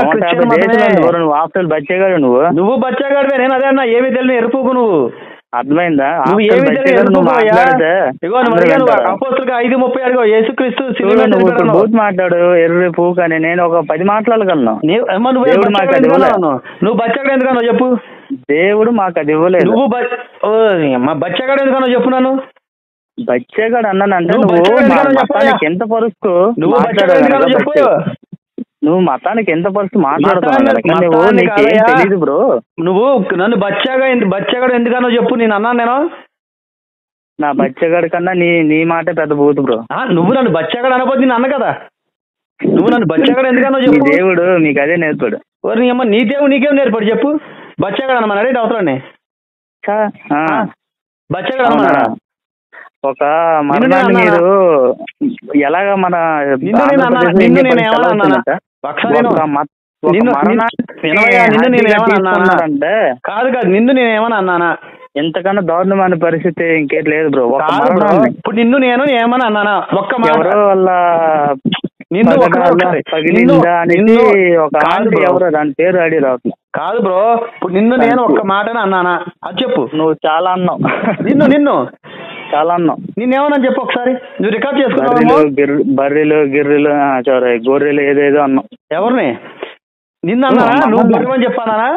బచ్చేగాడు. నువ్వు బచ్చేగాడివే, నేను అదే అన్నా. ఏమి తెలియని ఎరుపుకు నువ్వు, అర్థమైందా? నువ్వు ఏమి తెలియదు. అపోస్తలుగా 5:30 అడిగో యేసుక్రీస్తు బూత్ మాట్లాడు ఎర్రి పూకు అని నేను ఒక 10 మాట్లాడగలను. నువ్వు బచ్చేగాడు ఎందుకన్నా చెప్పు? దేవుడు మాకు అది ఇవ్వలేదు. నువ్వు బచ్చేగాడు ఎందుకన్నా చెప్పు? నన్ను బచ్చేగాడు అన్నానంటే మతానికి ఎంత పరుస్తూ నువ్వు మతానికి ఎంత పరుస్తూ మాట్లాడుతున్నావు తెలీదు బ్రో. నువ్వు నన్ను బచ్చేగాడు ఎందుకన్నా చెప్పు, నేను అన్నాను. నేను నా బచ్చేగాడి కన్నా నీ మాట పెద్ద బూతు బ్రో. నువ్వు నన్ను బచ్చేగాడు అనబోద్ది నేను అన్న కదా. నువ్వు నన్ను బచ్చేగాడు ఎందుకన్నా చెప్పు. దేవుడు మీకు అదే నేర్పాడు. నీ దేవుడు నీకేం నేర్పాడు చెప్పు? బచ్చేగాడు అన్నమన్నాడు అవసరాన్ని, బచ్చేగాడు అన్నమన్నాడా? ఒక మరణాన్ని మీరు ఎలాగ మన అంటే కాదు కాదు నిన్ను నేనేమన్నా అన్నానా? ఎంతకన్నా దారుణమైన పరిస్థితి ఇంకేం లేదు బ్రో. ఇప్పుడు నిన్ను నేను ఏమన్నా అన్నానా? ఒక్క ఎవరో వాళ్ళ నిన్ను పగిలిందా అనేది ఒక ఆంటీ ఎవరో దాని పేరు అడి రావట్లేదు. కాదు బ్రో, ఇప్పుడు నిన్ను నేను ఒక్క మాటనే అన్నానా? అది చెప్పు. నువ్వు చాలా అన్నావు. నిన్ను చాలా అన్నావు. నిన్నేమన్నా చెప్పు ఒకసారి. నువ్వు రికార్డ్ చేసుకున్నావు. బర్రెలు గిర్రెలు గొర్రెలు ఏదేదో అన్నావు. ఎవరిని? నిన్ను అన్నానా? నువ్వు గొర్రెవని చెప్పానా?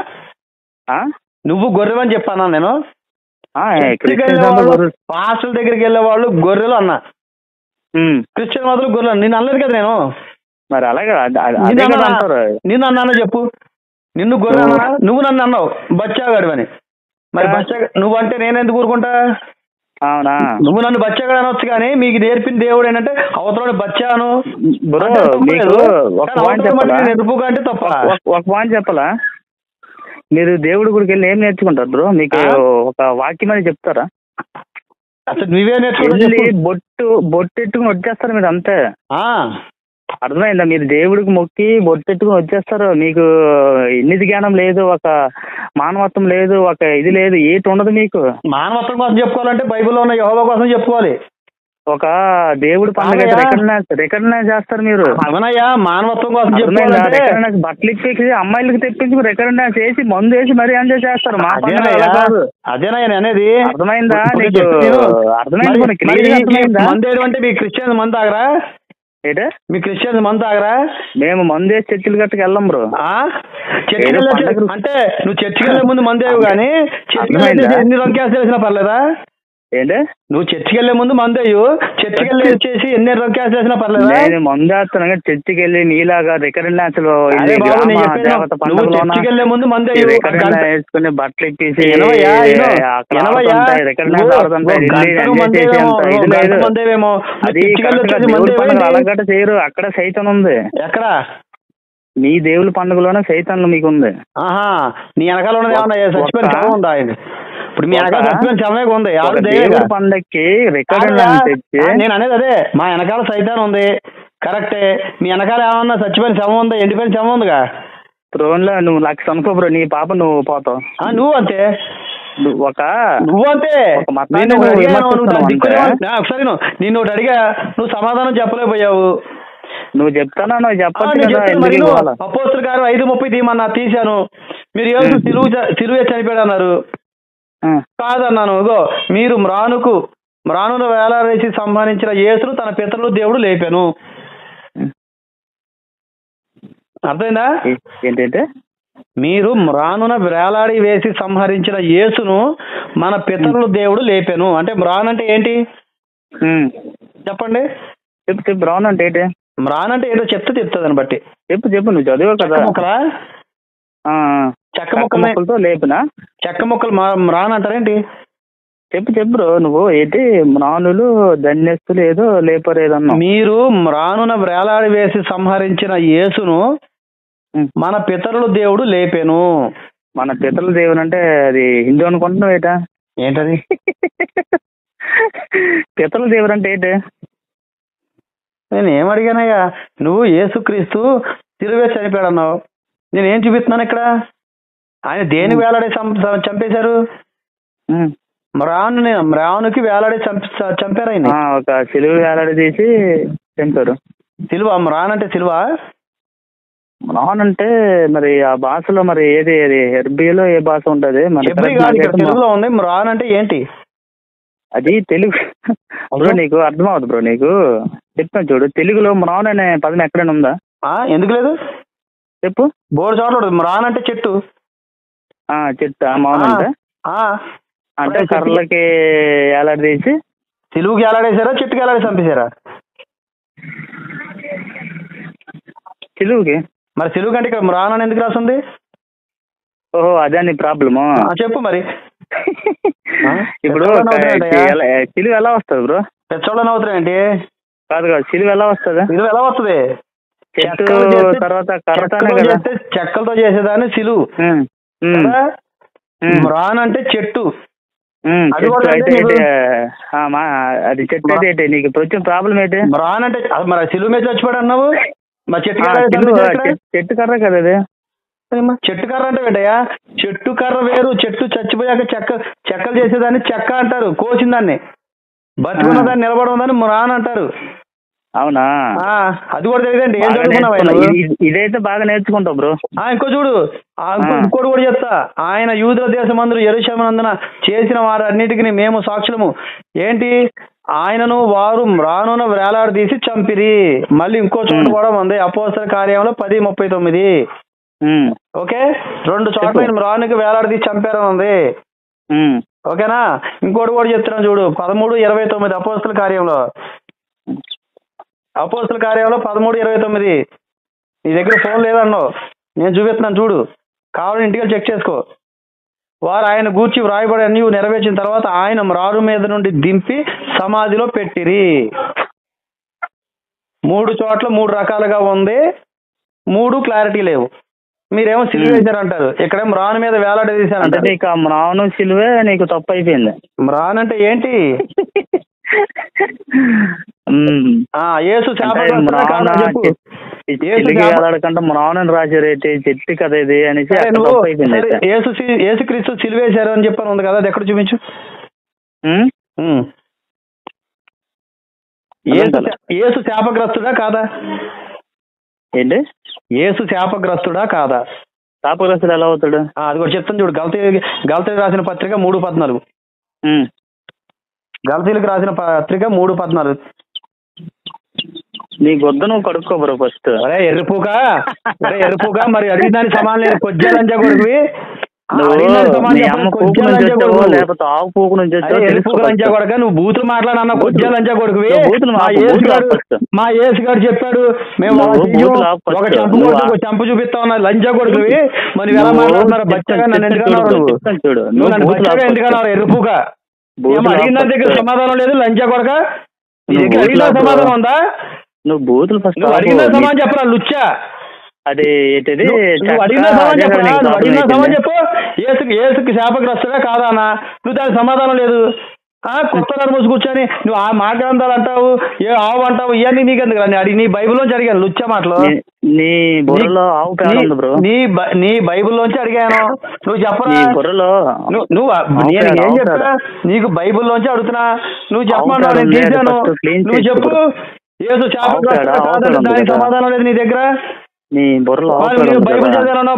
నువ్వు గొర్రెవని చెప్పానా నేను? పాస్టర్ల దగ్గరికి వెళ్ళే వాళ్ళు గొర్రెలు అన్నా, క్రిస్టియన్ మాత్రం గొర్రెలు. నిన్ను అనలేదు కదా నేను. మరి అలాగే నిన్ను అన్నానో చెప్పు. నిన్ను గొర్రె అన్నా? నువ్వు నన్ను అన్నావు బచ్చాగాడు అని. మరి నువ్వు అంటే నేను ఎందుకు ఊరుకుంటా? అవునా? నువ్వు నన్ను బచ్చాగాడు అనొచ్చు, కానీ మీకు నేర్పిన దేవుడు ఏంటంటే అవతల బచ్చాను ఎదుపుగా అంటే తప్ప. ఒక పాయింట్ చెప్పాలా? మీరు దేవుడి గుడికి వెళ్ళి ఏం నేర్చుకుంటారు బ్రో? మీకు ఒక వాక్యం అని చెప్తారా? అసలు నువ్వే నేర్చుకుంటే బొట్టెట్టుకుని వచ్చేస్తారు మీరు అంతే. అర్థమైందా? మీరు దేవుడికి మొక్కి బొట్టెట్టుకుని వచ్చేస్తారు. మీకు ఎన్నిది జ్ఞానం లేదు, ఒక మానవత్వం లేదు, ఒక ఇది లేదు, ఏటి ఉండదు మీకు. మానవత్వం కోసం చెప్పుకోవాలంటే బైబిల్లో ఉన్న యెహోవా కోసం చెప్పుకోవాలి. ఒక దేవుడి పండుగ రికగ్నైజ్ చేస్తారు మీరు. అవునయ్యా, మానవత్వం కోసం రికగ్నైజ్ బట్టలు ఇప్పేసి అమ్మాయిలకి తెప్పించి రికగ్నైజ్ చేసి మందు వేసి మరీ ఎంజాయ్ చేస్తారు. మా అదేనయ్యా అనేది. అర్థమైందా? మందు అంటే మీ క్రిస్టియన్స్ మందు తాగరా? ఏంటే మీ క్రిస్టియన్స్ మందు తాగరా? మేము మందు వేసి చర్చిలు గట్టుకు వెళ్ళం బ్రో. అంటే నువ్వు చర్చికి వెళ్ళే ముందు మందు వేయవు, కానీ చర్చికి ఎన్ని రొంకేసి వేసినా పర్లేదా? ఏంటే నువ్వు చర్చికి వెళ్ళే ముందు మందు వేయు, చర్చికి వెళ్ళి వచ్చేసి ఎన్ని రొంకేసి వేసినా పర్లేదా? నేను మందు వేస్తాను కానీ చర్చికి వెళ్ళి నీలాగా రికరెంట్ చర్చికి వెళ్ళే ముందు మందు వేసుకుని బట్టలు ఇప్పేసి అలాగట చేయరు. అక్కడ సైతం ఉంది. ఎక్కడ? మీ దేవుళ్ళ పండుగలోనే సైతాన్లు మీకు ఉంది. నీ వెనకాల ఉన్నది చచ్చిపోయిన శవం ఉందా? ఇప్పుడు మీ వెనకాల చచ్చిపోయిన శవమే ఉంది. దేవుడి పండక్కి నేను అనేది అదే, మా వెనకాల సైతాన్ ఉంది కరెక్టే. మీ వెనకాల ఏమన్నా చచ్చిపోయిన శవం ఉందా? ఎండిపోయిన శవం ఉందిగా. రోన్లో నువ్వు లక్ష అనుకో బ్రో, నీ పాప నువ్వు పోతావు. నువ్వు అంతే. నువ్వంతే. ఒకసారి నిన్ను ఒకటి అడిగా, నువ్వు సమాధానం చెప్పలేకపోయావు. నువ్వు చెప్తానా? నువ్వు చెప్పచ్చు. అపోస్తలుల గారు 5:30 తీయమన్నా, తీశాను. మీరు యేసు సిలువే చనిపోయాడు అన్నారు. కాదన్నాను. ఇగో మీరు మ్రానును వేలాడేసి సంహరించిన యేసును తన పితరులు దేవుడు లేపాను. అర్థమైందా? ఏంటంటే మీరు మ్రానున వేలాడి వేసి సంహరించిన యేసును మన పితరులు దేవుడు లేపాను అంటే మ్రాన్ అంటే ఏంటి చెప్పండి? చెప్పు. మ్రాన్ అంటే ఏంటి? మ్రాన్ అంటే ఏదో చెప్తే దాన్ని బట్టి చెప్పు. నువ్వు చదివావు కదా. చెక్క ముక్కలతో లేపునా? చెక్క ముక్కలు మ్రాన్ అంటారేంటి? చెప్పు బ్రో. నువ్వు ఏంటి మ్రానులు ధన్యస్తులు ఏదో లేపరు ఏదన్నా. మీరు మ్రానున వేలాడి వేసి సంహరించిన యేసును మన పితరులు దేవుడు లేపాను. మన పితరుల దేవుడు అంటే అది హిందూ అనుకుంటున్నావు ఏటా? ఏంటది? పితరుల దేవుడు అంటే ఏంటి? నేను ఏం అడిగానయ్యా? నువ్వు యేసుక్రీస్తు సిలువే చనిపోయాడు అన్నావు. నేను ఏం చూపిస్తున్నాను ఇక్కడ? ఆయన దేని వేలాడే చంపేశారు? మ్రానుకి వేలాడే చంపారు ఆయన. ఒక సిలువ వేలాడి తీసి చంపారు. సిలువ మ్రాన్ అంటే సిలువ. మ్రాన్ అంటే మరి ఆ భాషలో మరి ఏది హెర్బీలో ఏ భాష ఉంటది? తెలుగులో ఉంది. మ్రాన్ అంటే ఏంటి? అది తెలుగు బ్రో. నీకు అర్థం అవుతుంది బ్రో. నీకు చెప్తాను చూడు. తెలుగులో మ్రాన్ అనే పదం ఎక్కడైనా ఉందా? ఎందుకు లేదు? చెప్పు. బోర్డు చోట్ల మ్రాన్ అంటే చెట్టు. చెట్టు మౌన్ అంటే కర్రలకి ఏలాడదీసి సిలువుకి ఏలాడేసారా చెట్టుకి ఏలాడి చంపేశారా? సిలువుకి. మరి సిలువు కంటే ఇక్కడ మ్రాన్ అని ఎందుకు రాస్తుంది? ఓహో, అదే నీ ప్రాబ్లము. చెప్పు మరి. ఇప్పుడు సిలువ ఎలా వస్తుంది బ్రో? పెచ్చోళ్ళని అవుతారేంటి? కాదు సిలువ ఎలా వస్తుంది? సిలువ ఎలా వస్తుంది? చెట్టు తర్వాత చెక్కలతో చేసేదాన్ని సిలువు. మ్రాన్ అంటే చెట్టు. అది కూడా చెట్టు ఏంటి అయితే నీకు? అది చెట్టు అయితే ఏంటి? నీకు ఇప్పుడు వచ్చిన ప్రాబ్లం ఏంటి? రాన్ అంటే అది మరి సిలువ మీద చచ్చిపోయాడు అన్నావు. మరి చెట్టు కర్ర చెట్టు కర్ర కదా అది. చెట్టు కర్ర అంటే ఏంటయ్యా? చెట్టు కర్ర వేరు, చెట్టు చచ్చిపోయాక చెక్కలు చేసేదాన్ని చెక్క అంటారు, కోసిందాన్ని. బతుకున్న దాన్ని నిలబడదాన్ని రాన్ అంటారు. అవునా? అది కూడా తెలియదండి. ఏం చదువుకున్నావు? ఇదైతే బాగా నేర్చుకుంటావు బ్రో. ఇంకో చూడు, ఇంకోటి కూడా చెప్తా. ఆయన యూదుల దేశమందరూ యెరూషలేమునందున చేసిన వారన్నిటికీ మేము సాక్షులము. ఏంటి? ఆయనను వారు రానున వేలాడదీసి చంపిరి. మళ్ళీ ఇంకో చోట కూడా ఉంది, అపోస్తల కార్యంలో 10:39. ఓకే, 2 చోట్ల ఆయన రానుకి వేలాడదీసి చంపారని ఉంది. ఓకేనా? ఇంకోటి కూడా చెప్తున్నాను చూడు, 13:29 అపోస్తల కార్యంలో. అపోస్తల కార్యంలో 13:29. నీ దగ్గర ఫోన్ లేదన్నావు, నేను చూపిస్తున్నాను చూడు, కావాలని ఇంటికి చెక్ చేసుకో. వారు ఆయన గూర్చి వ్రాయబడి అన్ని నెరవేర్చిన తర్వాత ఆయన రారు మీద నుండి దింపి సమాధిలో పెట్టిరి. 3 చోట్ల 3 రకాలుగా ఉంది, 3 క్లారిటీ లేవు. మీరేమో సిలువ వేశారంటారు, ఇక్కడేమో రాను మీద వేలాడదీశారంటారు. నీకు ఆ మ్రాను సిలువే నీకు తప్పు అయిపోయింది. మ్రాన్ అంటే ఏంటి? యేసు వేలాడకంటే మ్రాను రాశారేటి, చెట్టు కదా ఇది అనేసి యేసుక్రీస్తు సిలువేశారు అని చెప్పని ఉంది కదా, అది ఎక్కడ చూపించు. యేసు శాపగ్రస్తుడా కాదా? ఏంటి? యేసు శాపగ్రస్తుడా కాదా? శాపగ్రస్తుడు ఎలా అవుతాడు? అది కూడా చెప్తాను చూడు. గలతీయులకు రాసిన పత్రిక 3:14. గలతీయులకు రాసిన పత్రిక 3:14. నీ గొద్ద నువ్వు కడుక్కో బ్రో ఫస్ట్. అరే ఎర్రిపుగా మరి అడిగిదాని సమానం లేదు. కొజ్జాలంజా కొడుకువి, లేకపోతే ఆవు పూకు నుంచి లంజా కొడక, నువ్వు బూతులు మాట్లాడన్నా. కొజ్జాలంజా కొడుకువి. మా యేసు గారు చెప్పాడు, మేము ఒక చంపు చూపిస్తా ఉన్నా. లంజా కొడుకువి, మరి ఎలా మాట్లాడుతున్నారు? బచ్చగా నన్ను ఎందుకన్నారు? నువ్వు నన్ను బచ్చగా ఎందుకన్నారు? ఎర్రిపుగా అడిగిన దగ్గర సమాధానం లేదు. లంజా కొడక, నీ దగ్గర అడిగిన సమాధానం ఉందా? నువ్వు బూతులు ఫస్ట్ అడిగిన సమాధానం చెప్పరా లుచ్చా? అది ఏంటిది? అడిగిన సమాధానం చెప్పు. ఏసుకి శాపగ్రస్తుడా కాదా అన్న? నువ్వు దానికి సమాధానం లేదు. కొత్త నర్మూసి కూర్చొని నువ్వు ఆ మాట గ్రంథాలు అంటావు, ఏ ఆవు అంటావు, ఇవన్నీ నీకు ఎందుకు రా? నీ బైబిల్లోంచి అడిగాను లుచ్చ మాటలు. నీ బుర్రలో ఆవు పేడ ఉంది బ్రో. నీ బైబిల్లోంచి అడిగాను, నువ్వు చెప్పరా? బుర్రలో నువ్వు నేను ఏం చెప్తా? నీకు బైబిల్లోంచి అడుగుతున్నా, నువ్వు చెప్పమంటావు, నేను తీసాను. నువ్వు చెప్పు. యేసు శాపగ్రస్తుడా కాదని దానికి సమాధానం లేదు నీ దగ్గర. నీ బుర్రలో బైబిల్ చదివాను.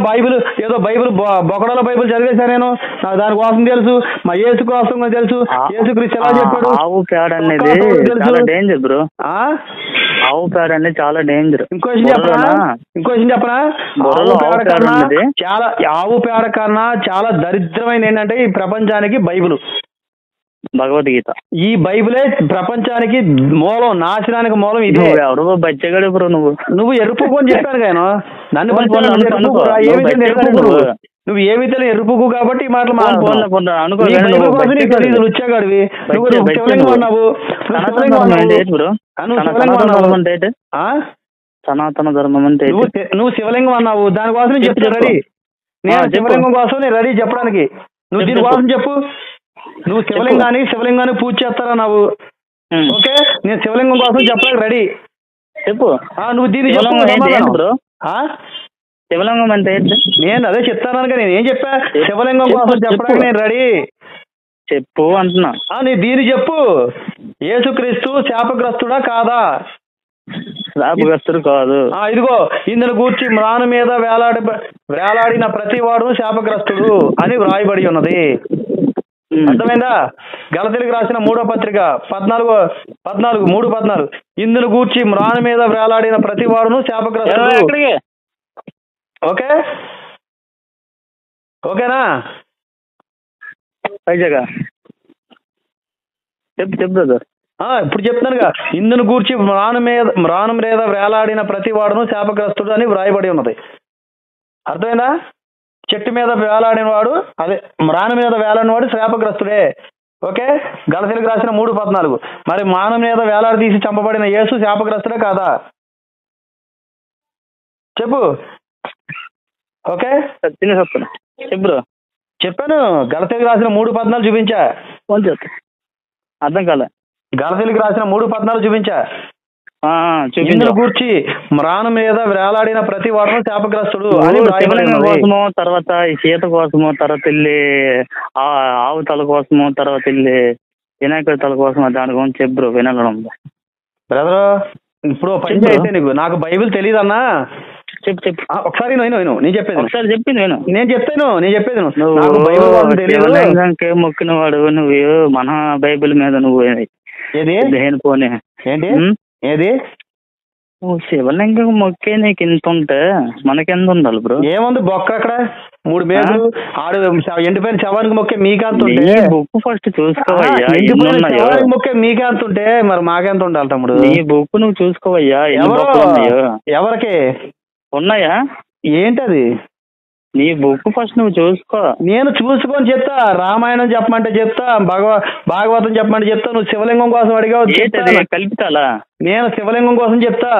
బైబిల్ బొకడలో బైబిల్ చదివేశాను నేను. నాకు దాని కోసం తెలుసు, మా యేసు కోసం తెలుసు. యేసుక్రీస్తు ఎలా చెప్పాడు? ఆవు పేడ అనేది చాలా డేంజర్ బ్రో. ఆవు పేడ అనేది చాలా డేంజర్. ఇంకో విషయం చెప్పనా? ఆవు పేడ కన్నా చాలా దరిద్రమైన ఏంటంటే ఈ ప్రపంచానికి బైబిల్, భగవద్గీత. ఈ బైబిలే ప్రపంచానికి మూలం, నాశనానికి మూలం. ఇదే ఎవరు బచ్చగాడు బ్రో. నువ్వు ఎరుపుకు అని చెప్పాను కానీ నన్ను నువ్వు ఏమి తెలియదు ఎరుపుకు కాబట్టి ఈ మాటలు మాట్లాడుతున్నావు. లుచ్చాగాడివి. శివలింగం అన్నావు. సనాతన ధర్మం అంటే నువ్వు శివలింగం అన్నావు, దానికోసం నేను చెప్తాను రెడీ. నేను శివలింగం కోసం నేను రెడీ చెప్పడానికి. నువ్వు దీనికోసం చెప్పు. నువ్వు శివలింగాన్ని పూజ చేస్తారా నువ్వు? ఓకే, నేను శివలింగం కోసం చెప్పడానికి రెడీ. చెప్పు. నువ్వు దీన్ని బ్రో. శివలింగం అంటే నేను అదే చెప్తాను. నేను ఏం చెప్పా? శివలింగం కోసం చెప్పడానికి నేను రెడీ. చెప్పు అంటున్నా. నీ దీన్ని చెప్పు. యేసుక్రీస్తు శాపగ్రస్తుడా కాదా? శాపగ్రస్తుడు కాదు. ఇదిగో ఇందును గూర్చి మ్రాను మీద వేలాడిన ప్రతి వాడు శాపగ్రస్తుడు అని వ్రాయబడి ఉన్నది. అర్థమైందా? గలతీయులకు రాసిన 3వ పత్రిక 3:14 ఇందును గూర్చి మ్రాను మీద వేలాడిన ప్రతి వాడును శాపగ్రస్తుడు. ఓకేనా? చెప్పు బ్రదర్. ఇప్పుడు చెప్తానుగా. ఇందును గూర్చి మ్రాను మీద వేలాడిన ప్రతి వాడును శాపగ్రస్తుడు అని వ్రాయబడి ఉన్నది. అర్థమైందా? చెట్టు మీద వేలాడిన వాడు, అదే మ్రాను మీద వేలాడిన వాడు శాపగ్రస్తుడే. ఓకే, గలతీయులకు రాసిన 3:14 మరి మ్రాను మీద వేలాడదీసి చంపబడిన యేసు శాపగ్రస్తుడే కాదా? చెప్పు. ఓకే, చెప్పాను. గలతీయులకు రాసిన 3:14 చూపించా. ఫోన్ చేస్తా. అర్థం కాలే. గలతీలకు రాసిన 3:14 చూపించా. చూపించు. ఇందులో కూర్చి మ్రాను మీద వేలాడిన ప్రతి వాడు శాపగ్రస్తుడు అని శివలింగం కోసము, తర్వాత ఈ సీత కోసము, తర్వాత వెళ్ళి ఆవు తల కోసము, తర్వాత వెళ్ళి వినాయకుడి తల కోసం దాని గురించి చెప్పు బ్రో, వినడం. బ్రదరు ఇప్పుడు పని అయితే నీకు నాకు బైబిల్ తెలియదు అన్నా. చెప్పు ఒకసారి నేను చెప్పేది ఒకసారి చెప్పింది నేను చెప్పేది నువ్వు మొక్కిన వాడు నువ్వు. మన బైబిల్ మీద నువ్వు దేని పోనీ ఏది శివలింగం మొక్కే నీకు ఇంత ఉంటే మనకెంత ఉండాలి బ్రో? ఏముంది బొక్క అక్కడ 3 మేకులు ఆడు ఎండిపోయిన శవానికి మొక్కే మీకెంత ఉంటే బుక్ ఫస్ట్ చూసుకోవయ్యా. మొక్కే మీకెంత ఉంటే మరి మాకెంత ఉండాలి తమ్ముడు? నీ బుక్ నువ్వు చూసుకోవయ్యా. ఎవరికి ఉన్నాయా? ఏంటది? నీ బుక్ ఫస్ట్ నువ్వు చూసుకో. నేను చూసుకొని చెప్తా. రామాయణం చెప్పమంటే చెప్తా, భాగవతం చెప్పమంటే చెప్తా. నువ్వు శివలింగం కోసం అడిగావు. కల్పితాలా? నేను శివలింగం కోసం చెప్తా.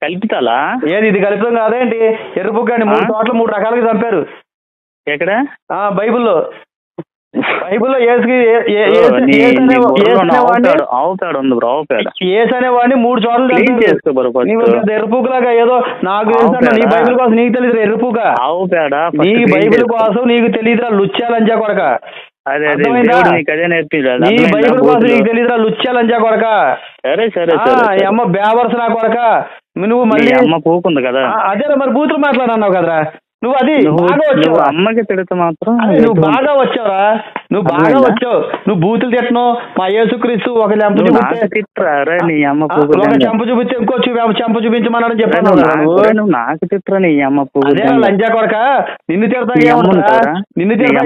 కల్పితాలా? ఏది ఇది కల్పితం కాదేంటి? ఎర్రపుగ్గాని 3 చోట్ల 3 రకాలుగా చంపారు. ఎక్కడ? బైబిల్లో అనేవాడిని 3 చోట్ల ఎర్రపుగ్గులాగా ఏదో నాకు తెలుసు. నీ బైబిల్ కోసం నీకు తెలియదు ఎర్రపుగ. నీ బైబిల్ కోసం నీకు తెలియదురా లుచ్చాలంజా కొడక. నీ బైబిల్ కోసం నీకు తెలియదురా లుచ్చాలంజా కొడక. అమ్మ బేవర్స్ నా కొడక. నువ్వు మళ్ళీ అమ్మ పోకుంది కదా. అదేరా మరి బూతులు మాట్లాడన్నావు కదరా నువ్వు. అది అమ్మకి తిడితే మాత్రం నువ్వు బాగా వచ్చావురా. నువ్వు బాగా వచ్చావు. నువ్వు బూతులు తిట్టను. మా యేసుక్రీస్తు ఒక చెంప చూపిస్తే ఇంకో చెంప చూపించమన్నాడని చెప్పాను. నాకు తిట్టరా నీ అమ్మ లంజా కొడక. నిన్ను తిడతా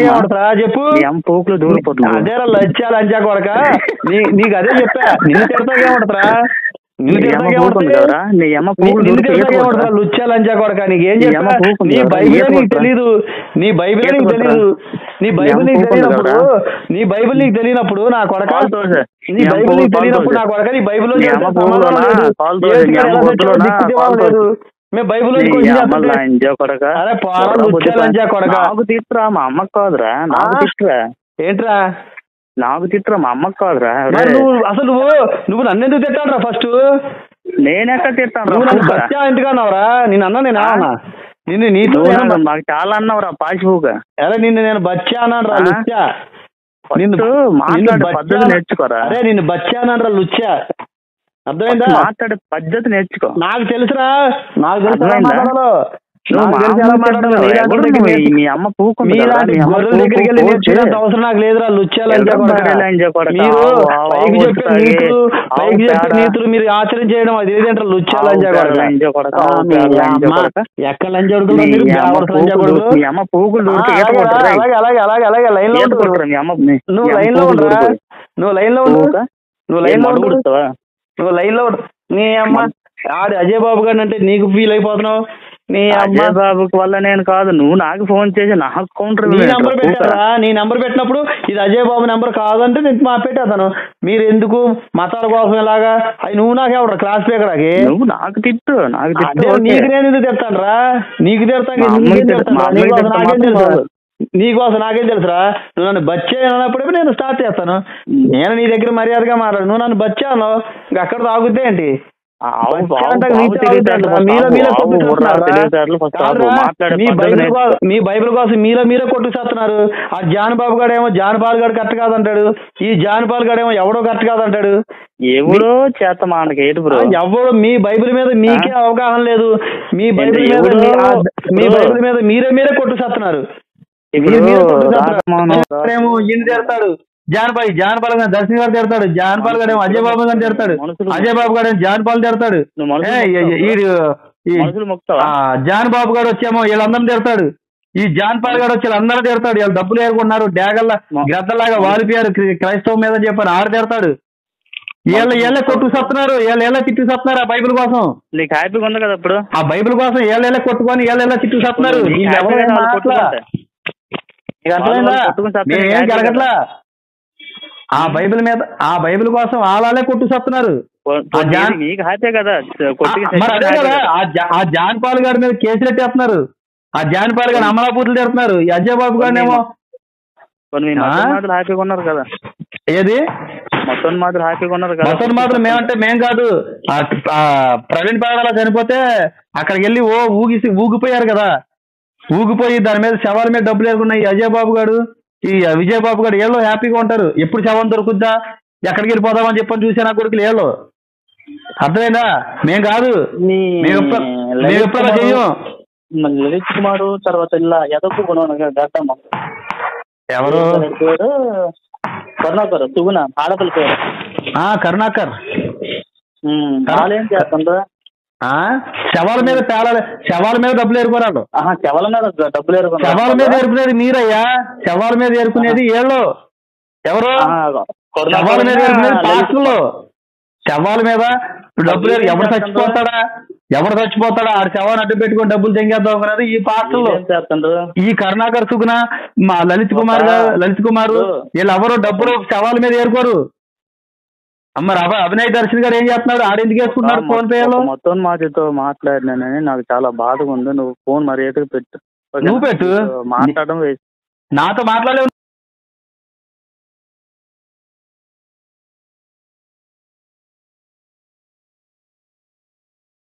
ఏమంటారా చెప్పు. అదేరా లంజా కొడక. నీకు అదే చెప్పా. నిన్ను తిడతా ఏమంటారా? లుచ్చాలంజా కొడక. నీకేం చెప్పా? నీ బైబిల్ నీకు తెలీదు. నీ బైబిల్ నీకు తెలీదు. నీ బైబిల్ నీకు తెలియనప్పుడు నా కొడక. నీ బైబిల్ నీకు తెలియనప్పుడు నా కొడక. నీ బైబిల్లో మేము బైబిల్లో అరే పోరా లుచ్చాలంజా కొడక. నాకు తిట్టరా మా అమ్మకి కాదురా. నాకు తిట్టరా ఏంట్రా? నాకు తిట్టరా మా అమ్మకి కాదురా. అసలు నువ్వు నన్ను ఎందుకు తిట్టాడురా ఫస్ట్? నేనెక్కడ తిట్టాను? బచ్చా ఎందుకన్నావురా? నేను అన్నా నేను అన్నా నిన్ను నీతో మాకు చాలా అన్నావురా పాచిపోగా. అరే నిన్ను నేను బచ్చా అన్నాను రా లుచ్చా. పద్ధతి నేర్చుకోరా. అరే నిన్ను బచ్చా అన్నాను రా లుచ్చా. అర్థమైందా? మాట్లాడే పద్ధతి నేర్చుకో. నాకు తెలుసురా. నాకు తెలుసు. మీ అమ్మ పూకుంది. అవసరం నాకు లేదురా లుచ్చాలంజా నీతులు మీరు ఆచరణ చేయడం అది ఏదంటారు లుచ్చాలంజా ఎక్కడ లంజా మీ అమ్మ పూకులు. అలాగే అలాగే అలాగే లైన్ లో నువ్వు లైన్ లో ఉండరా. నువ్వు లైన్ లో ఉండు. నువ్వు లైన్ లో ఉండుతావా? నువ్వు లైన్ లో నీ అమ్మ ఆడి అజయ్ బాబు గారిని అంటే నీకు ఫీల్ అయిపోతున్నావు. నీ అజయ్ బాబుకి వల్ల నేను కాదు. నువ్వు నాకు ఫోన్ చేసి నాకు కౌంటర్ నీ నెంబర్ పెట్టారా? నీ నెంబర్ పెట్టినప్పుడు ఇది అజయ్ బాబు నెంబర్ కాదంటే నేను మా పెట్టేస్తాను. మీరు ఎందుకు మతాల కోసం ఎలాగా? అవి నువ్వు నాకెవడ క్లాస్ స్పీకర్కి. నువ్వు నాకు తిట్టు. నీకు నేను ఎందుకు తిడతాను రా? నీకు తిడతాను. నీకోసం నాకేం తెలుసురా? నువ్వు నన్ను బచ్చే అన్నప్పుడే నేను స్టార్ట్ చేస్తాను. నేను నీ దగ్గర మర్యాదగా మాట్లాడు. నువ్వు నన్ను బచ్చాను ఇంకా అక్కడ తాగుద్దే ఏంటి? మీ బైబిల్ కోసం మీరే కొట్టుకొస్తున్నారు. ఆ జాన్బాబు గాడేమో జాన్పాల్ గాడు కరెక్ట్ కాదంటాడు. ఈ జాన్పాల్ గాడేమో ఎవడో కరెక్ట్ కాదంటాడు. ఎవడో చేత మనకి ఎవడో మీ బైబిల్ మీద మీకే అవగాహన లేదు. మీ బైబిల్ మీద మీరే కొట్టుకొస్తున్నారు. ఈయన తిడతాడు జాన్పాల్ గారు దర్శన్ గారు తిడతాడు. జాన్పాల్ గారు ఏమో అజయ్ బాబు గారు తిడతాడు. అజయ్ బాబు గారు జాన్పాల్ తిడతాడు. జాన్ బాబు గారు వచ్చేమో వీళ్ళందరినీ తిడతాడు. ఈ జాన్పాల్ గారు వచ్చి వీళ్ళందరూ తిడతాడు. వీళ్ళు డబ్బులు ఏరుకున్నారు డ్యాగల్లా గ్రద్దలాగా వాలిపోయారు క్రైస్తవం మీద చెప్పారు ఆడ తిడతాడు. వీళ్ళ కొట్టుకు సత్తున్నారు. వీళ్ళ తిట్టు సత్తున్నారు ఆ బైబిల్ కోసం. నీకు హ్యాపీగా ఉంది కదా ఇప్పుడు? ఆ బైబిల్ కోసం వీళ్ళ కొట్టుకొని వీళ్ళ తిట్టు సత్తున్నారు. ఏం జరగట్లా. ఆ బైబిల్ కోసం వాళ్ళే కొట్టుకొస్తున్నారు. ఆ జాన్పాల్ గారి మీద కేసులు ఎట్టేస్తున్నారు. ఆ జాన్పాల్ గారిని అమలాపూర్లు తిడుతున్నారు. అజయ్ బాబు గారినేమో హ్యాపీగా ఉన్నారు కదా. ఏది మొత్తం మాత్రం హ్యాపీగా ఉన్నారు కదా? మొత్తం మాత్రం మేమంటే మేం కాదు. ప్రవీణ్ పగడాల చనిపోతే అక్కడికి వెళ్ళి ఊగిపోయారు కదా. ఊగిపోయి దాని మీద శవాల మీద డబ్బులు వేసుకున్నాయి. అజయ్ బాబు గారు, ఈ విజయ్ బాబు గారు ఏళ్ళు హ్యాపీగా ఉంటారు. ఎప్పుడు శవం దొరుకుద్దా, ఎక్కడికి వెళ్ళిపోదామని చెప్పని చూసాను కొడుకులు ఏళ్ళు. అర్థమైందా? మేం కాదు, మేము ఎప్పుడు చెయ్యం. లలిత్ కుమార్ తర్వాత ఇలా ఎదకు గట్టమ్మ ఎవరు కరుణాకర్ సుగుణ ఆడపిల్ల పేరు కరుణాకర్. ఏం చేస్తుండ్రా? శవాల మీద శవాల మీద డబ్బులు ఏరుకోరాడు. శవాల మీద డబ్బులు శవాల మీద ఏరుకునేది మీరయ్యా. శవాల మీద ఏరుకునేది ఏళ్ళు. ఎవరు శవాల మీద ఏరుకునేది పాస్టర్లు. శవాల మీద డబ్బులు ఎవరు చచ్చిపోతాడా ఆడ శవాన్ని అడ్డు పెట్టుకుని డబ్బులు తెంగేద్దాం అనుకున్నది ఈ పాస్టర్లు. ఈ కరుణాకర్ సుగుణ, మా లలిత్ కుమార్ వీళ్ళు ఎవరు డబ్బులు శవాల మీద ఏరుకోరు. మరి అభినయ్ దర్శన్ గారు ఏం చేస్తున్నాడు? ఆడెందుకు వేసుకుంటున్నారు ఫోన్ పేలో? మొత్తం మాతో మాట్లాడినానని నాకు చాలా బాధగా ఉంది. నువ్వు ఫోన్ మరి పెట్టు. నువ్వు పెట్టు. మాట్లాడడం నాతో మాట్లాడలేవు.